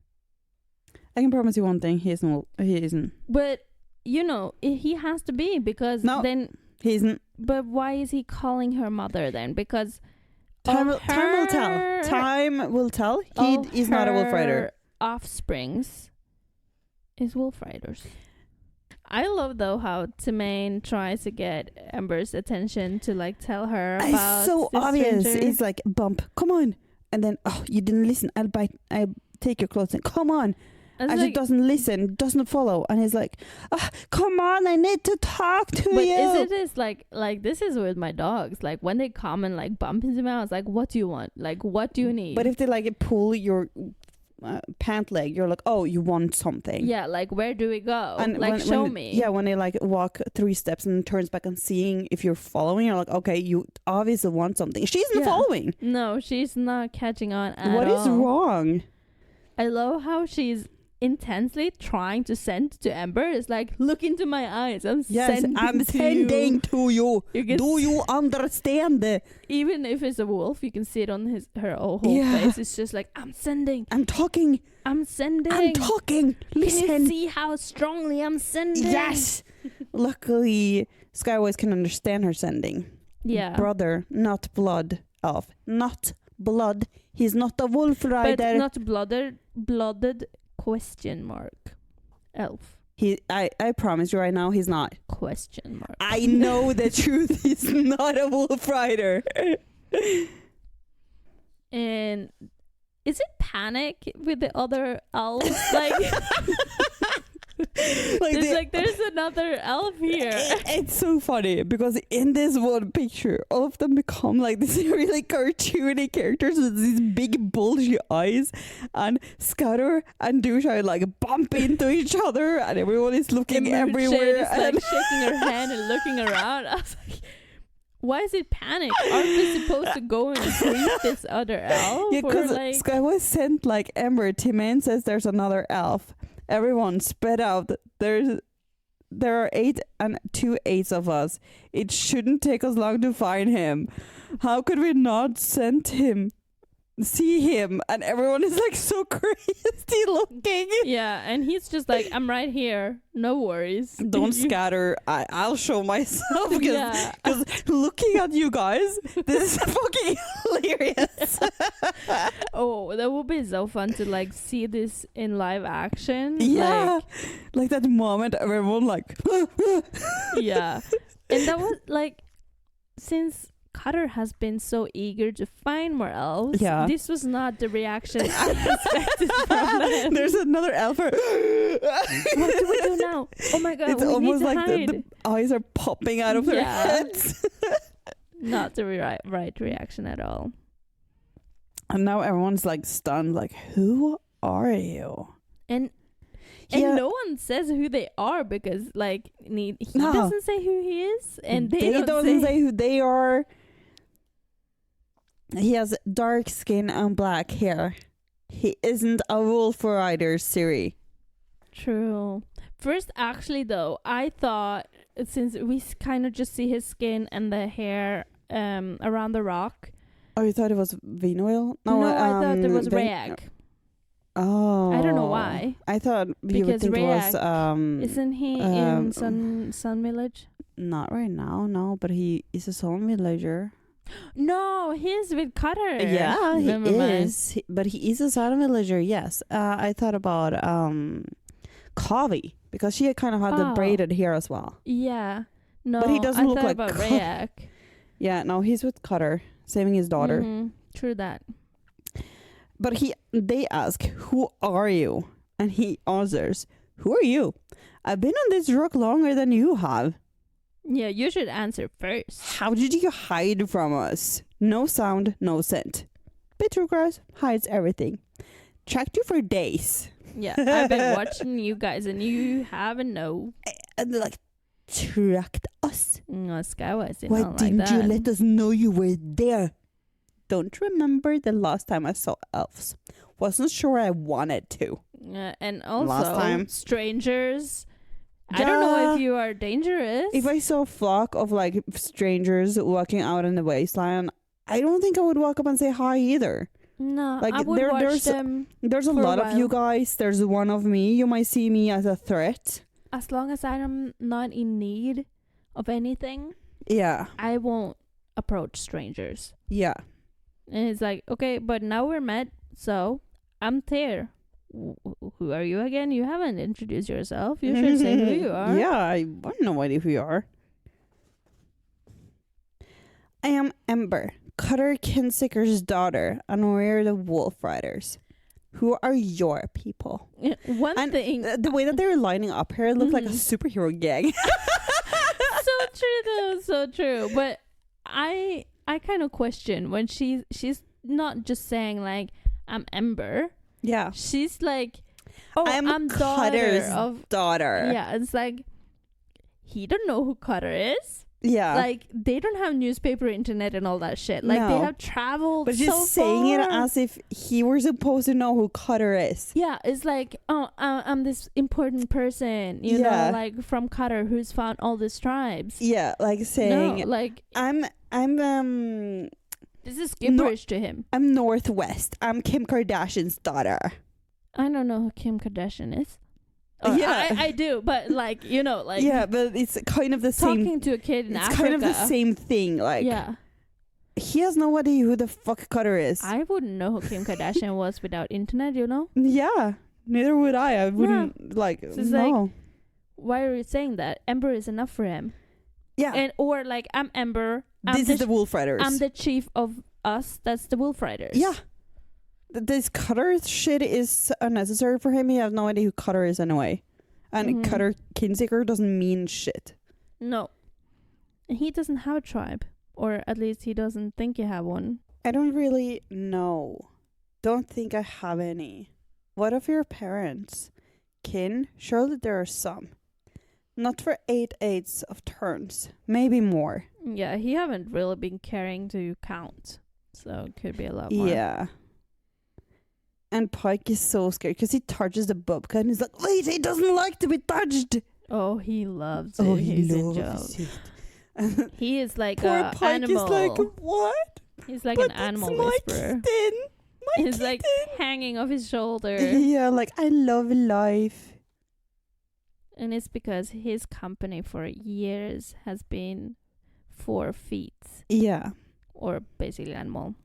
I can promise you one thing. He isn't. But, you know, he has to be because then... He isn't. But why is he calling her mother then? Because time will tell. Time will tell. He is not a Wolfrider. Offsprings is Wolfriders. I love though how Timain tries to get Ember's attention to like tell her about. It's so obvious. Stranger. It's like bump. Come on, and then you didn't listen. I'll take your clothes and come on. And she doesn't listen, doesn't follow, and he's like, "Come on, I need to talk to you." But isn't this like this is with my dogs? Like when they come and like bump into me, I was like, "What do you want? Like what do you need?" But if they like pull your pant leg, you're like, "Oh, you want something?" Yeah, like where do we go? And like show me. Yeah, when they like walk 3 steps and turns back and seeing if you're following, you're like, "Okay, you obviously want something." She's not following. No, she's not catching on at all. What is wrong? I love how she's intensely trying to send to Ember. It's like, look into my eyes. I'm sending to you. Do you understand? Even if it's a wolf, you can see it on her whole face. It's just like, I'm sending. I'm talking. I'm sending. I'm talking. Listen. Can you see how strongly I'm sending? Yes. Luckily, Skywise can understand her sending. Yeah. Brother, not blood elf. Not blood. He's not a Wolfrider. But not blooded question mark elf. I promise you right now, he's not. Question mark. I know the truth. He's not a Wolfrider. And is it panic with the other elves? There's another elf here. It's so funny because in this one picture, all of them become like these really cartoony characters with these big bulgy eyes, and Scatter and Douche are like bump into each other, and everyone is looking everywhere. Is like shaking her hand and looking around. I was like, why is it panic? Aren't we supposed to go and greet this other elf? Yeah, because Skywise sent like Ember. Timain says there's another elf. Everyone spread out. There are 8 and 2 8s of us. It shouldn't take us long to find him. How could we not see him? And everyone is like so crazy looking. Yeah, and he's just like, I'm right here. No worries. Don't scatter. I'll show myself. Because looking at you guys, this is fucking hilarious. Oh, that would be so fun to like see this in live action. Yeah. Like that moment everyone like yeah. And that was like, since Cutter has been so eager to find more elves. Yeah. This was not the reaction I expected from them. There's another elf. What do we do now? Oh my god, it's we almost need to like hide. the eyes are popping out of their heads. Not the right reaction at all. And now everyone's like stunned, like, who are you? And no one says who they are because like he doesn't say who he is, and they don't say who they are. He has dark skin and black hair. He isn't a Wolfriders, Siri. True. First, actually, though, I thought, since we kind of just see his skin and the hair around the rock. Oh, you thought it was Vinoil? No, I thought it was Rayag. Oh. I don't know why. I thought you would think Rayag, it was... isn't he in Sun Village? Not right now, no, but he is a Sun Villager. No, he's with Cutter. Yeah, he is. But he is a Sun Villager, yes. I thought about Kavi, because she kind of had the braided hair as well. Yeah. No, but he doesn't look like about Rayag. Yeah, no, he's with Cutter, saving his daughter. True that. But they ask, who are you? And he answers, who are you? I've been on this rock longer than you have. Yeah, you should answer first. How did you hide from us? No sound, no scent. Bittergrass hides everything. Tracked you for days. Yeah, I've been watching you guys and you haven't know. And they're like, tracked us? No, Skywise didn't Why like didn't that. you let us know you were there? Don't remember the last time I saw elves. Wasn't sure I wanted to. And also, last time. strangers. Yeah. I don't know if you are dangerous. If I saw a flock of like strangers walking out in the wasteland, I don't think I would walk up and say hi either. No, like I would watch them. There's a lot of you guys. There's one of me. You might see me as a threat. As long as I'm not in need of anything, yeah, I won't approach strangers. Yeah. And it's like, okay, but now we're met, so I'm Teir. Who are you again? You haven't introduced yourself. You should say who you are. Yeah, I have no idea who you are. I am Ember, Cutter Kinseeker's daughter, and we're the Wolfriders. Who are your people? One thing. The way that they're lining up here looks like a superhero gang. So true, though. So true. But I kind of question when she's not just saying like, I'm Ember. Yeah. She's like, oh, I'm Cutter's daughter. Yeah, it's like, he don't know who Cutter is. Yeah. Like, they don't have newspaper, internet, and all that shit. Like, they have traveled but she's saying it as if he were supposed to know who Cutter is. Yeah, it's like, oh, I'm this important person, you know, like, from Cutter who's found all these tribes. Yeah, like saying... No, like... I'm this is gibberish to him. I'm Northwest. I'm Kim Kardashian's daughter. I don't know who Kim Kardashian is. Or yeah, I do, but like, you know, like, yeah, but it's kind of the same. Talking to a kid in Africa, it's kind of the same thing. Like, yeah, he has no idea who the fuck Cutter is. I wouldn't know who Kim Kardashian was without internet. You know? Yeah, neither would I. I wouldn't like. So it's like, why are you saying that? Ember is enough for him. Yeah, and or like, I'm Ember. This is the Wolfriders. I'm the chief of us. That's the Wolfriders. Yeah. This Cutter shit is unnecessary for him. He has no idea who Cutter is anyway. And Cutter Kinseeker doesn't mean shit. No. And he doesn't have a tribe. Or at least he doesn't think he have one. I don't really know. Don't think I have any. What of your parents? Kin? Surely there are some. Not for 8 eighths of turns. Maybe more. Yeah, he haven't really been caring to count. So it could be a lot more. Yeah. And Pike is so scared because he touches the bobcat and he's like, wait, he doesn't like to be touched. Oh, he loves it. Oh, He's he in loves jail. it. He is like Poor a Pike animal. is like, what? He's like But an animal it's my whisperer. kitten. My He's like kitten. hanging off his shoulder. Yeah, like, I love life. And it's because his company for years has been 4 feet. Yeah. Or basically animal.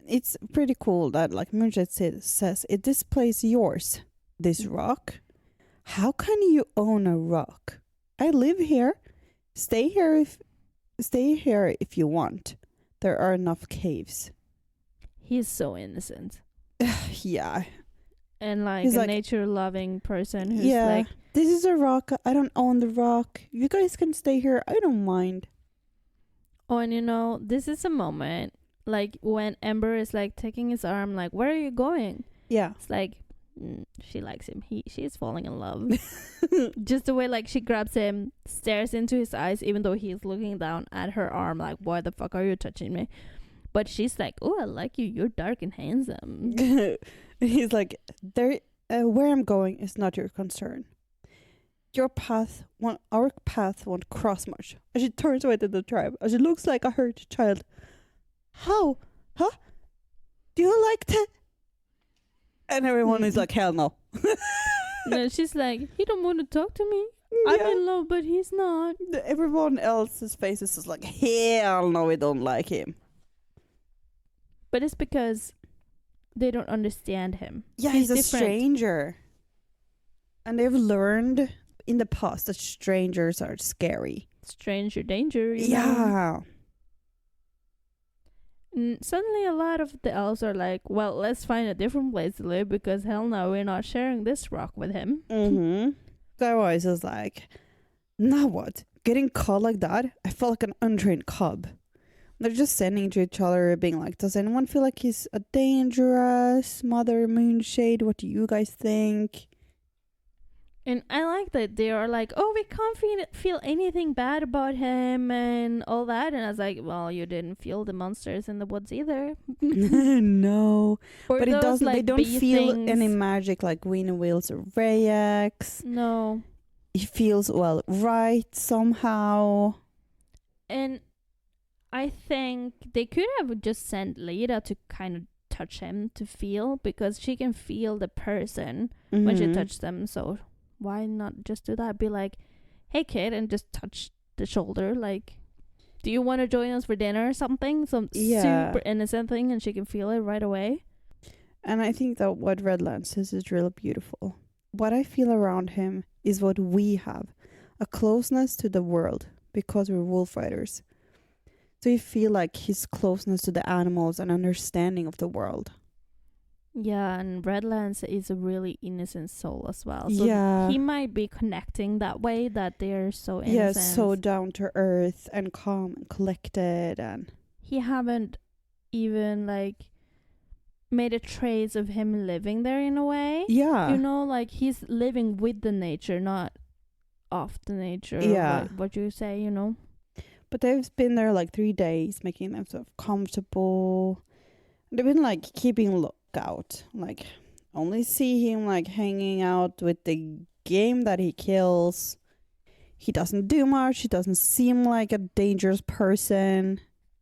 It's pretty cool that, like Munchette says, this place yours, this rock. How can you own a rock? I live here. Stay here if you want. There are enough caves. He's so innocent. Yeah. And like He's a like, nature-loving person who's yeah, like, this is a rock. I don't own the rock. You guys can stay here. I don't mind. oh, and you know, this is a moment like when Ember is like taking his arm, like, where are you going? Yeah. It's like, she likes him. She's falling in love. Just the way like she grabs him, stares into his eyes, even though he's looking down at her arm, like, why the fuck are you touching me? But she's like, oh, I like you. You're dark and handsome. He's like, where I'm going is not your concern. Our path won't cross much. And she turns away to the tribe. And she looks like a hurt child. How? Huh? Do you like that? And everyone is like, hell no. No, she's like, he don't want to talk to me. Yeah. I'm in love, but he's not. Everyone else's faces is like, hell no, we don't like him. But it's because they don't understand him. Yeah, he's a different. stranger. And they've learned in the past that strangers are scary. Stranger danger, you know? Yeah. Suddenly a lot of the elves are like, well, let's find a different place to live because hell no, we're not sharing this rock with him. Mm-hmm. Otherwise, it's like, now what? Getting caught like that? I felt like an untrained cub. They're just sending to each other, being like, does anyone feel like he's a dangerous Mother Moonshade? What do you guys think? And I like that they are like, oh, we can't feel anything bad about him and all that. And I was like, well, you didn't feel the monsters in the woods either. No. Or but it those, doesn't. like, They don't bee feel things. any magic like Weena Wheels or Rayax. No. He feels, well, right somehow. And I think they could have just sent Leda to kind of touch him to feel, because she can feel the person when she touches them. So why not just do that? Be like, hey kid, and just touch the shoulder. Like, do you want to join us for dinner or something? Some super innocent thing, and she can feel it right away. And I think that what Redland says is really beautiful. What I feel around him is what we have. A closeness to the world, because we're Wolfriders. So you feel like his closeness to the animals and understanding of the world. Yeah, and Redlands is a really innocent soul as well. So yeah. he might be connecting that way, that they're so innocent. Yeah, so down to earth and calm and collected. And he haven't even like made a trace of him living there in a way. Yeah. You know, like he's living with the nature, not off the nature. Yeah. What you say, you know. But they've been there like 3 days, making themselves comfortable. They've been like keeping lookout, like only see him like hanging out with the game that he kills. He doesn't do much. He doesn't seem like a dangerous person.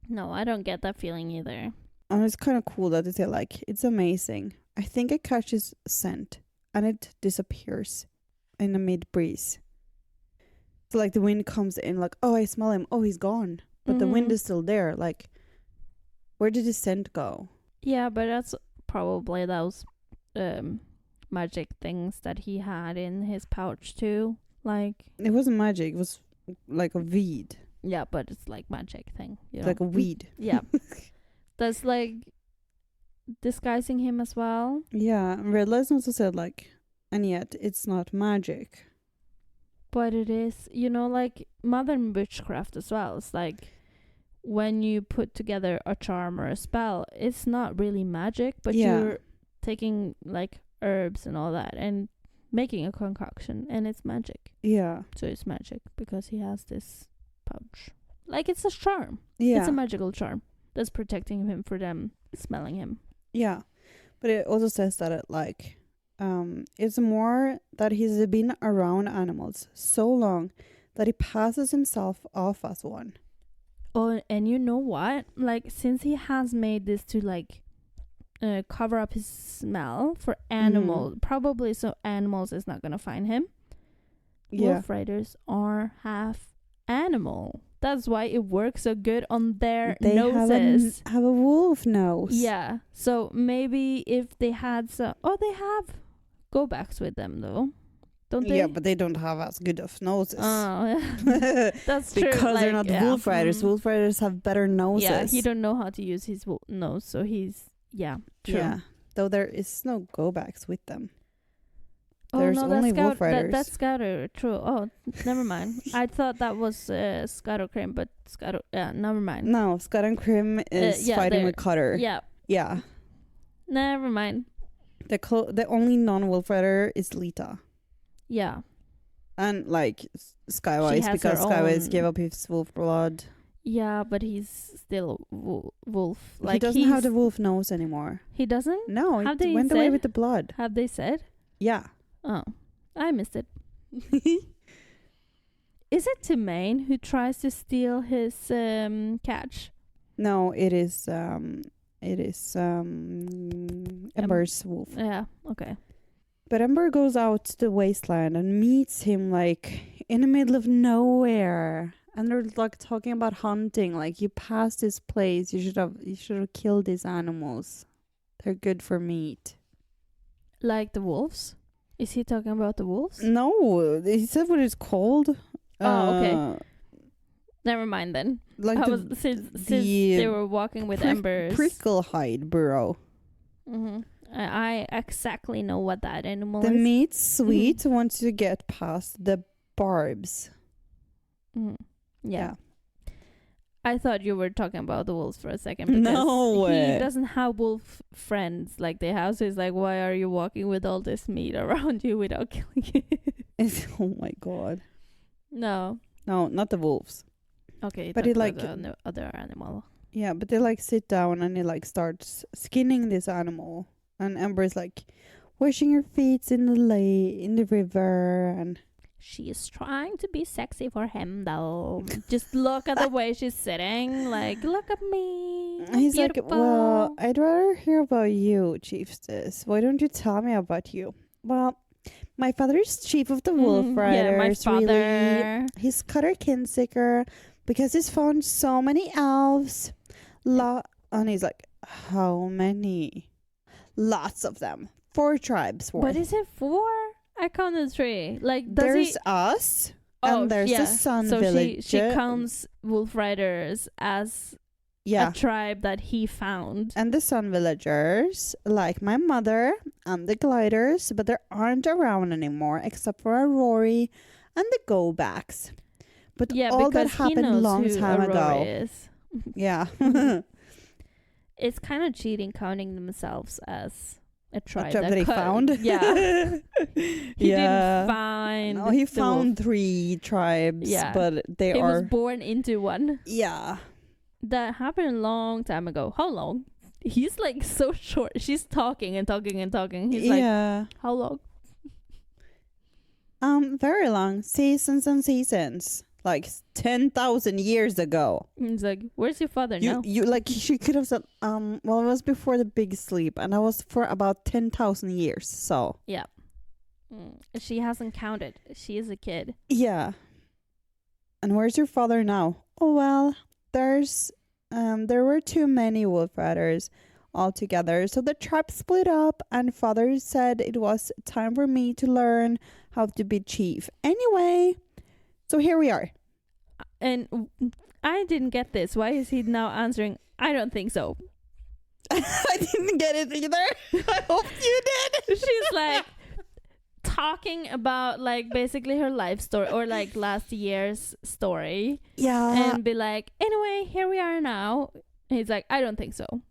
No, I don't get that feeling either. And it's kind of cool that they say like, it's amazing. I think it catches scent and it disappears in the mid breeze. So like the wind comes in, like, oh, I smell him. Oh, he's gone. But the wind is still there. Like, where did his scent go? Yeah, but that's probably those magic things that he had in his pouch too. Like, it wasn't magic. It was like a weed. Yeah, but it's like magic thing. You know? Like a weed. Yeah. That's like disguising him as well. Yeah. Red Lights also said like, and yet it's not magic. But it is, you know, like modern witchcraft as well. It's like when you put together a charm or a spell, it's not really magic, but you're taking like herbs and all that and making a concoction, and it's magic. Yeah. So it's magic because he has this pouch. Like, it's a charm. Yeah. It's a magical charm that's protecting him for them smelling him. Yeah. But it also says that it's more that he's been around animals so long that he passes himself off as one. Oh, and you know what? Like, since he has made this to like cover up his smell for animals, probably so animals is not gonna find him. Yeah. Wolfriders are half animal. That's why it works so good on their noses. Have a wolf nose. Yeah. So maybe if they had they have go backs with them though, don't they? Yeah, but they don't have as good of noses. Oh, yeah. That's true. Because they're not Wolfriders. Wolfriders have better noses. Yeah, he don't know how to use his nose, so he's true. Yeah, though there is no go backs with them. Oh, There's no, only that's Wolfriders. That's Scouter, true. Oh, never mind. I thought that was Scouter Cream, but Scouter, never mind. No, Scott and Crim is fighting with Cutter. Yeah. Yeah. Never mind. The only non-Wolfrider is Lita. Yeah. And like Skywise, because Skywise gave up his wolf blood. Yeah, but he's still wolf. Like, he doesn't have the wolf nose anymore. He doesn't? No, it went away with the blood. Have they said? Yeah. Oh, I missed it. Is it Timain who tries to steal his catch? No, it is Ember's wolf. Yeah, okay. But Ember goes out to the wasteland and meets him like in the middle of nowhere. And they're like talking about hunting. Like, you passed this place, you should have killed these animals. They're good for meat. Like the wolves? Is he talking about the wolves? No, he said what it's called. Oh, okay. Never mind then. Like since they were walking with Ember's prickle-hide burrow. Mm-hmm. I exactly know what that animal the is. The meat's sweet once you get past the barbs. Mm-hmm. Yeah. I thought you were talking about the wolves for a second. Because he doesn't have wolf friends like they have. So he's like, why are you walking with all this meat around you without killing it? Oh my god. No, not the wolves. Okay, but he like the other animal. Yeah, but they like sit down and he like starts skinning this animal, and Ember's like washing her feet in the river, and she is trying to be sexy for him though. Just look at the way she's sitting. Like, look at me. I'm he's beautiful. Like, well, I'd rather hear about you, chieftess. Why don't you tell me about you? Well, my father is chief of the Wolfriders. Yeah, my father. Really. He's Cutter Kinseeker because he's found so many elves. And he's like, how many? Lots of them. 4 tribes worth. But is it 4? I counted 3. Like, there's us. And there's the Sun Village. So she counts Wolfriders as a tribe that he found. And the Sun Villagers, like my mother, and the Gliders, but they aren't around anymore except for Rory and the Go-Backs. But all that happened a long time ago. Is. Yeah. It's kind of cheating counting themselves as a tribe that he found. Yeah. He didn't find. No, he found 3 tribes, but he was born into one. Yeah. That happened a long time ago. How long? He's like so short. She's talking and talking and talking. He's like, how long? Very long. Seasons and seasons. Like 10,000 years ago. He's like, where's your father now? You like, she could have said, well, it was before the big sleep, and that was for about 10,000 years. So yeah, she hasn't counted. She is a kid. Yeah. And where's your father now? Oh well, there were too many Wolfriders altogether, so the tribe split up, and father said it was time for me to learn how to be chief. Anyway. So here we are. And I didn't get this. Why is he now answering, I don't think so? I didn't get it either. I hope you did. She's like talking about like basically her life story or like last year's story. Yeah. And be like, anyway, here we are now. And he's like, I don't think so.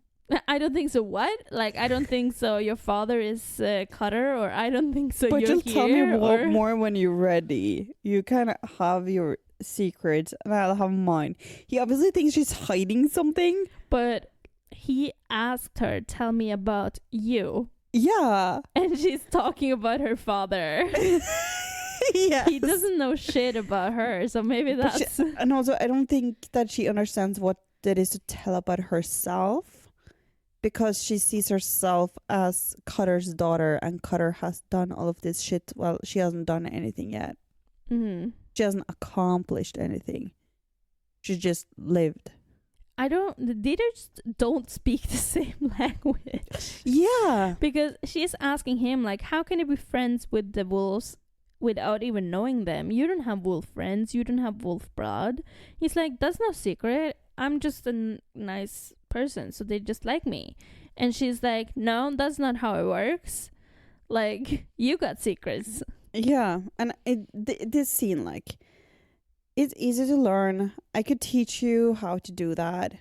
I don't think so. What? Like, I don't think so. Your father is Cutter, or I don't think so. But you're you'll here, tell me more when you're ready. You kind of have your secrets, and I'll have mine. He obviously thinks she's hiding something, but he asked her, tell me about you. Yeah. And she's talking about her father. Yes. He doesn't know shit about her, so maybe that's... and also, I don't think that she understands what it is to tell about herself, because she sees herself as Cutter's daughter, and Cutter has done all of this shit. Well, she hasn't done anything yet. Mm-hmm. She hasn't accomplished anything. She just lived. They just don't speak the same language. Yeah. Because she's asking him, like, how can you be friends with the wolves without even knowing them? You don't have wolf friends. You don't have wolf blood. He's like, that's no secret. I'm just a nice person, so they just like me. And she's like, no, that's not how it works. Like, you got secrets. Yeah. And this scene, like, it's easy to learn. I could teach you how to do that.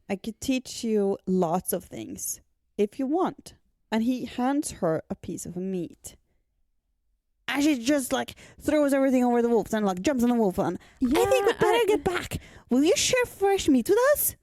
I could teach you lots of things if you want. And he hands her a piece of meat. And she just like throws everything over the wolves and like jumps on the wolf and I think we better get back. Will you share fresh meat with us?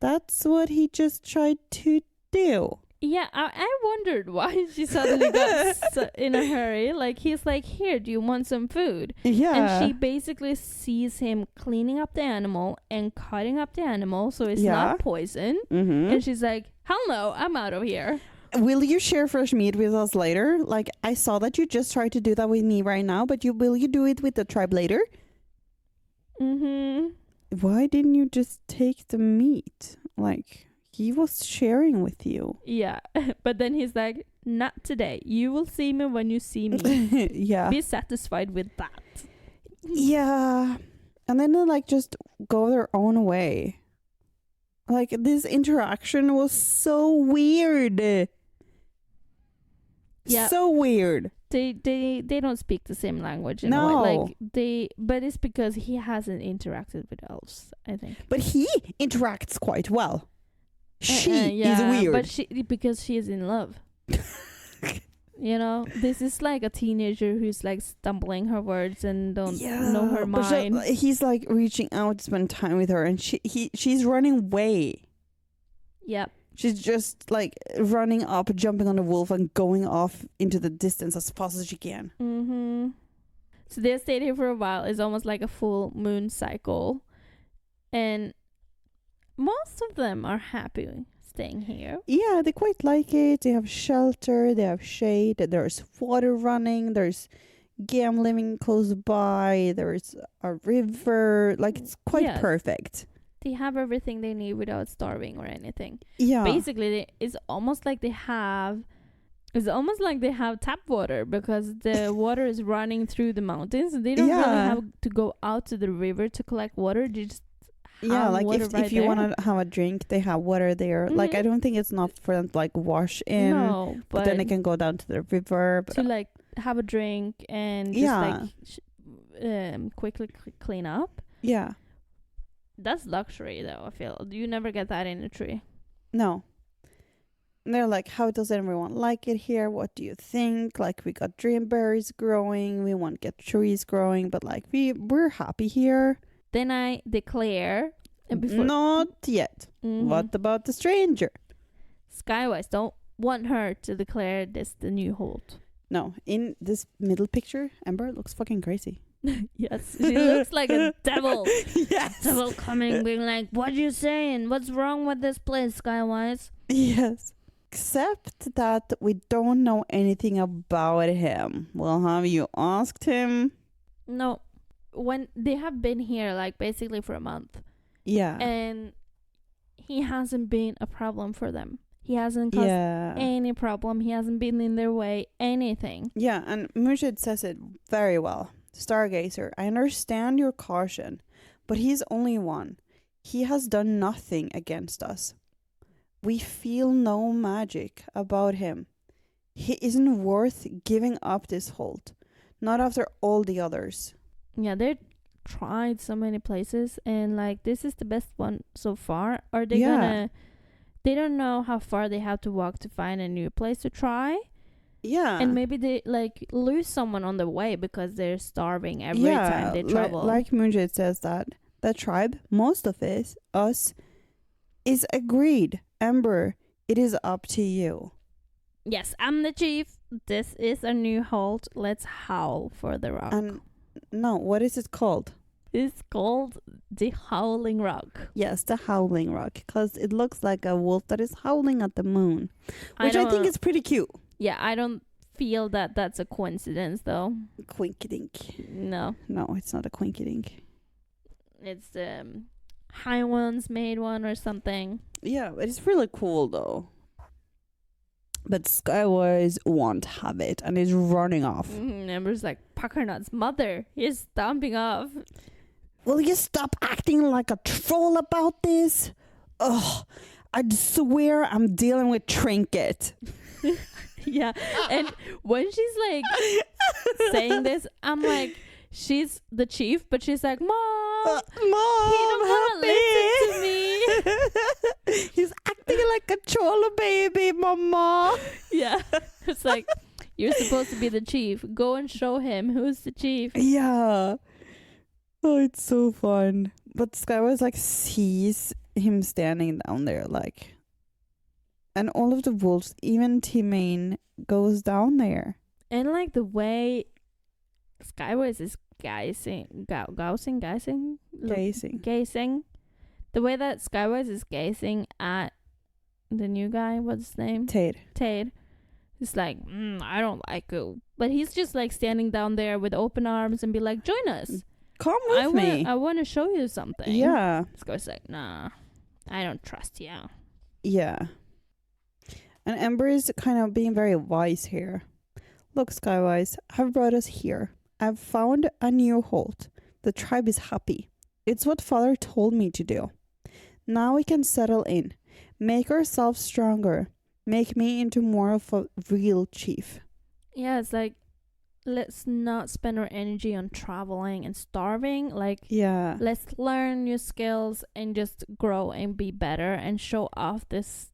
That's what he just tried to do. Yeah, I wondered why she suddenly got in a hurry. Like, he's like, here, do you want some food? Yeah. And she basically sees him cleaning up the animal and cutting up the animal so it's not poison. Mm-hmm. And she's like, hell no, I'm out of here. Will you share fresh meat with us later? Like, I saw that you just tried to do that with me right now, but will you do it with the tribe later? Mm-hmm. Why didn't you just take the meat? Like, he was sharing with you. Yeah. But then he's like, not today. You will see me when you see me. Yeah. Be satisfied with that. Yeah. And then they like just go their own way. Like, this interaction was so weird. Yeah. So weird. They don't speak the same language in No. a way. Like, but it's because he hasn't interacted with elves, I think. But he interacts quite well. She is weird. But because she is in love. You know, this is like a teenager who's like stumbling her words and don't know her mind. He's like reaching out to spend time with her, and she's running away. Yep. She's just like running up, jumping on the wolf, and going off into the distance as fast as she can. Mm-hmm. So they stayed here for a while. It's almost like a full moon cycle, and most of them are happy staying here. Yeah, they quite like it. They have shelter, they have shade, there's water running, there's game living close by, there's a river. Like, it's quite perfect. They have everything they need without starving or anything. Yeah. Basically, it's almost like they have tap water because the water is running through the mountains. They don't really have to go out to the river to collect water. They just like if you want to have a drink, they have water there. Mm-hmm. Like, I don't think it's enough for them to like wash in. No, but then they can go down to the river to like have a drink and just quickly clean up. Yeah. That's luxury, though, I feel. You never get that in a tree. No. And they're like, how does everyone like it here? What do you think? Like, we got dream berries growing. We want to get trees growing. But, like, we're happy here. Then I declare... Not yet. Mm-hmm. What about the stranger? Skywise don't want her to declare this the new holt. No. In this middle picture, Ember looks fucking crazy. Yes, she looks like a devil. Yes. A devil coming, being like, what you saying? What's wrong with this place, Skywise? Yes. Except that we don't know anything about him. Well, have you asked him? No. When they have been here, like, basically for a month. Yeah. And he hasn't been a problem for them. He hasn't caused any problem. He hasn't been in their way, anything. Yeah, and Mujid says it very well. Stargazer, I understand your caution, but he's only one. He has done nothing against us. We feel no magic about him. He isn't worth giving up this holt. Not after all the others. Yeah, they've tried so many places, and like, this is the best one so far. Are they gonna... They don't know how far they have to walk to find a new place to try. Yeah. And maybe they like lose someone on the way because they're starving every time they travel. Like Mujid says that the tribe, most of us, is agreed Ember, it is up to you. Yes, I'm the chief. This is a new holt. Let's howl for the rock. And no, what is it called? It's called the Howling Rock. Yes, the Howling Rock, because it looks like a wolf that is howling at the moon, which I think is pretty cute. Yeah, I don't feel that that's a coincidence, though. Quinkydink. No, it's not a quinkydink. it's High Ones made one or something. Yeah, but it's really cool though. But Skywise won't have it and is running off. Ember's like, Puckernut's mother, he's stomping off. Will you stop acting like a troll about this? Ugh, I swear I'm dealing with Trinket. Yeah, and when she's like saying this, I'm like, she's the chief, but she's like, Mom, Mom, he don't want to listen to me. He's acting like a troll baby, Mama. Yeah, it's like, you're supposed to be the chief. Go and show him who's the chief. Yeah. Oh, it's so fun. But Skywise like sees him standing down there, like, and all of the wolves, even Teir, goes down there. And like the way Skywise is gazing, the way that Skywise is gazing at the new guy, what's his name? Teir. He's like, I don't like you. But he's just like standing down there with open arms and be like, join us. Come with me. I want to show you something. Yeah. Skywise like, nah, I don't trust you. Yeah. And Ember is kind of being very wise here. Look, Skywise, I've brought us here. I've found a new holt. The tribe is happy. It's what Father told me to do. Now we can settle in. Make ourselves stronger. Make me into more of a real chief. Yeah, it's like, let's not spend our energy on traveling and starving. Like, yeah, let's learn new skills and just grow and be better and show off this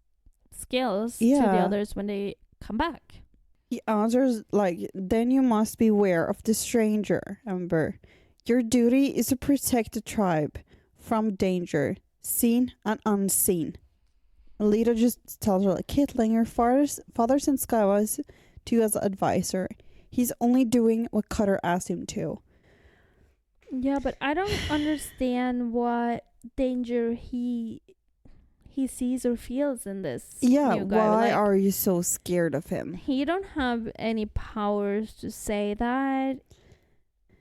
skills to the others when they come back. He answers like, then you must beware of the stranger, Ember. Your duty is to protect the tribe from danger, seen and unseen. Alita just tells her, like, Caitlin, your father sent Skywise to you as an advisor. He's only doing what Cutter asked him to. Yeah, but I don't understand what danger he sees or feels in this new guy. Why are you so scared of him? He don't have any powers to say that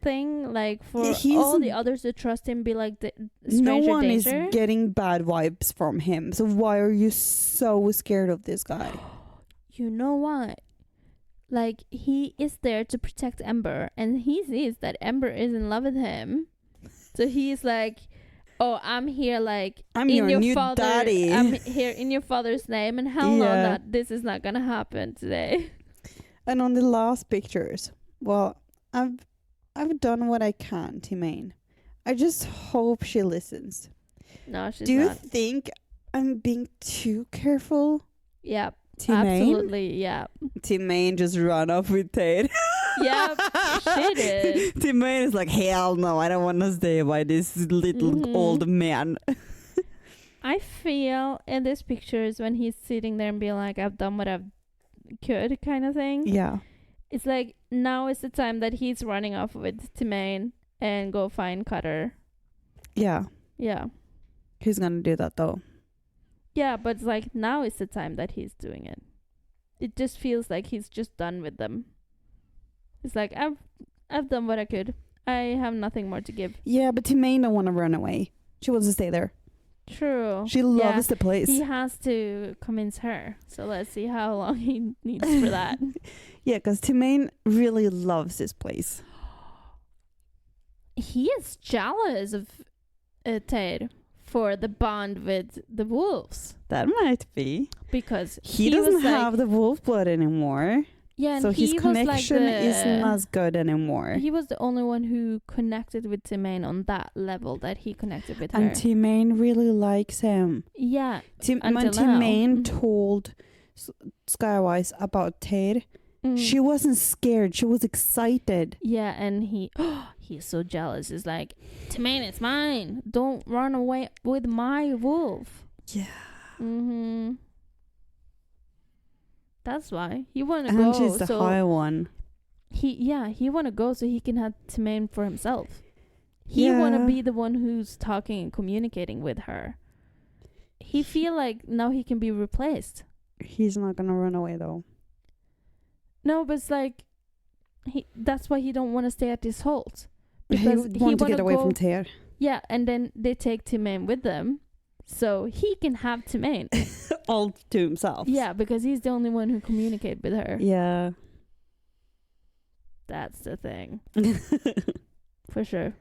thing. Like, for all the others to trust him, be like, the stranger no one danger. is getting bad vibes from him. So why are you so scared of this guy? You know what? Like, he is there to protect Ember, and he sees that Ember is in love with him. So he's like, oh, I'm here, like, I'm your new daddy. I'm here in your father's name, and hell no, that this is not gonna happen today. And on the last pictures, well, I've done what I can, Teir. I just hope she listens. No, she's not. Do you think I'm being too careful? Yeah. Teir? Absolutely, yeah. Teir just run off with Teir. Yeah, she did. Teir is like, hell no, I don't want to stay by this little old man. I feel in these pictures when he's sitting there and being like, I've done what I could kind of thing. Yeah. It's like, now is the time that he's running off with Teir and go find Cutter. Yeah. Yeah. He's gonna do that though. Yeah, but it's like, now is the time that he's doing it. It just feels like he's just done with them. It's like, I've done what I could. I have nothing more to give. Yeah, but Teir don't want to run away. She wants to stay there. True. She loves the place. He has to convince her. So let's see how long he needs for that. Yeah, because Teir really loves this place. He is jealous of Teir for the bond with the wolves. That might be. Because he doesn't have the wolf blood anymore. Yeah, and so his connection isn't as good anymore. He was the only one who connected with Teir on that level that he connected with her. And Teir really likes him. Yeah. When Teir told Skywise about Teir, she wasn't scared. She was excited. Yeah, and he's so jealous. It's like, Teir, it's mine. Don't run away with my wolf. Yeah. Mm-hmm. That's why he want to go. And she's the high one. He want to go so he can have Teir for himself. He want to be the one who's talking and communicating with her. He feel like now he can be replaced. He's not gonna run away though. No, but it's like that's why he don't want to stay at this holt. Because he want to get away from Teir. Yeah, and then they take Teir with them, so he can have Teir all to himself. Yeah, because he's the only one who communicate with her. Yeah, that's the thing. For sure.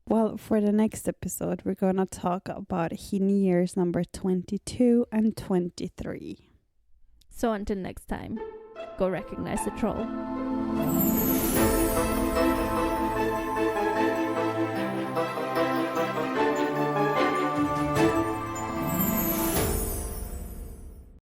Well, for the next episode, we're gonna talk about years number 22 and 23. So until next time, go recognize the troll.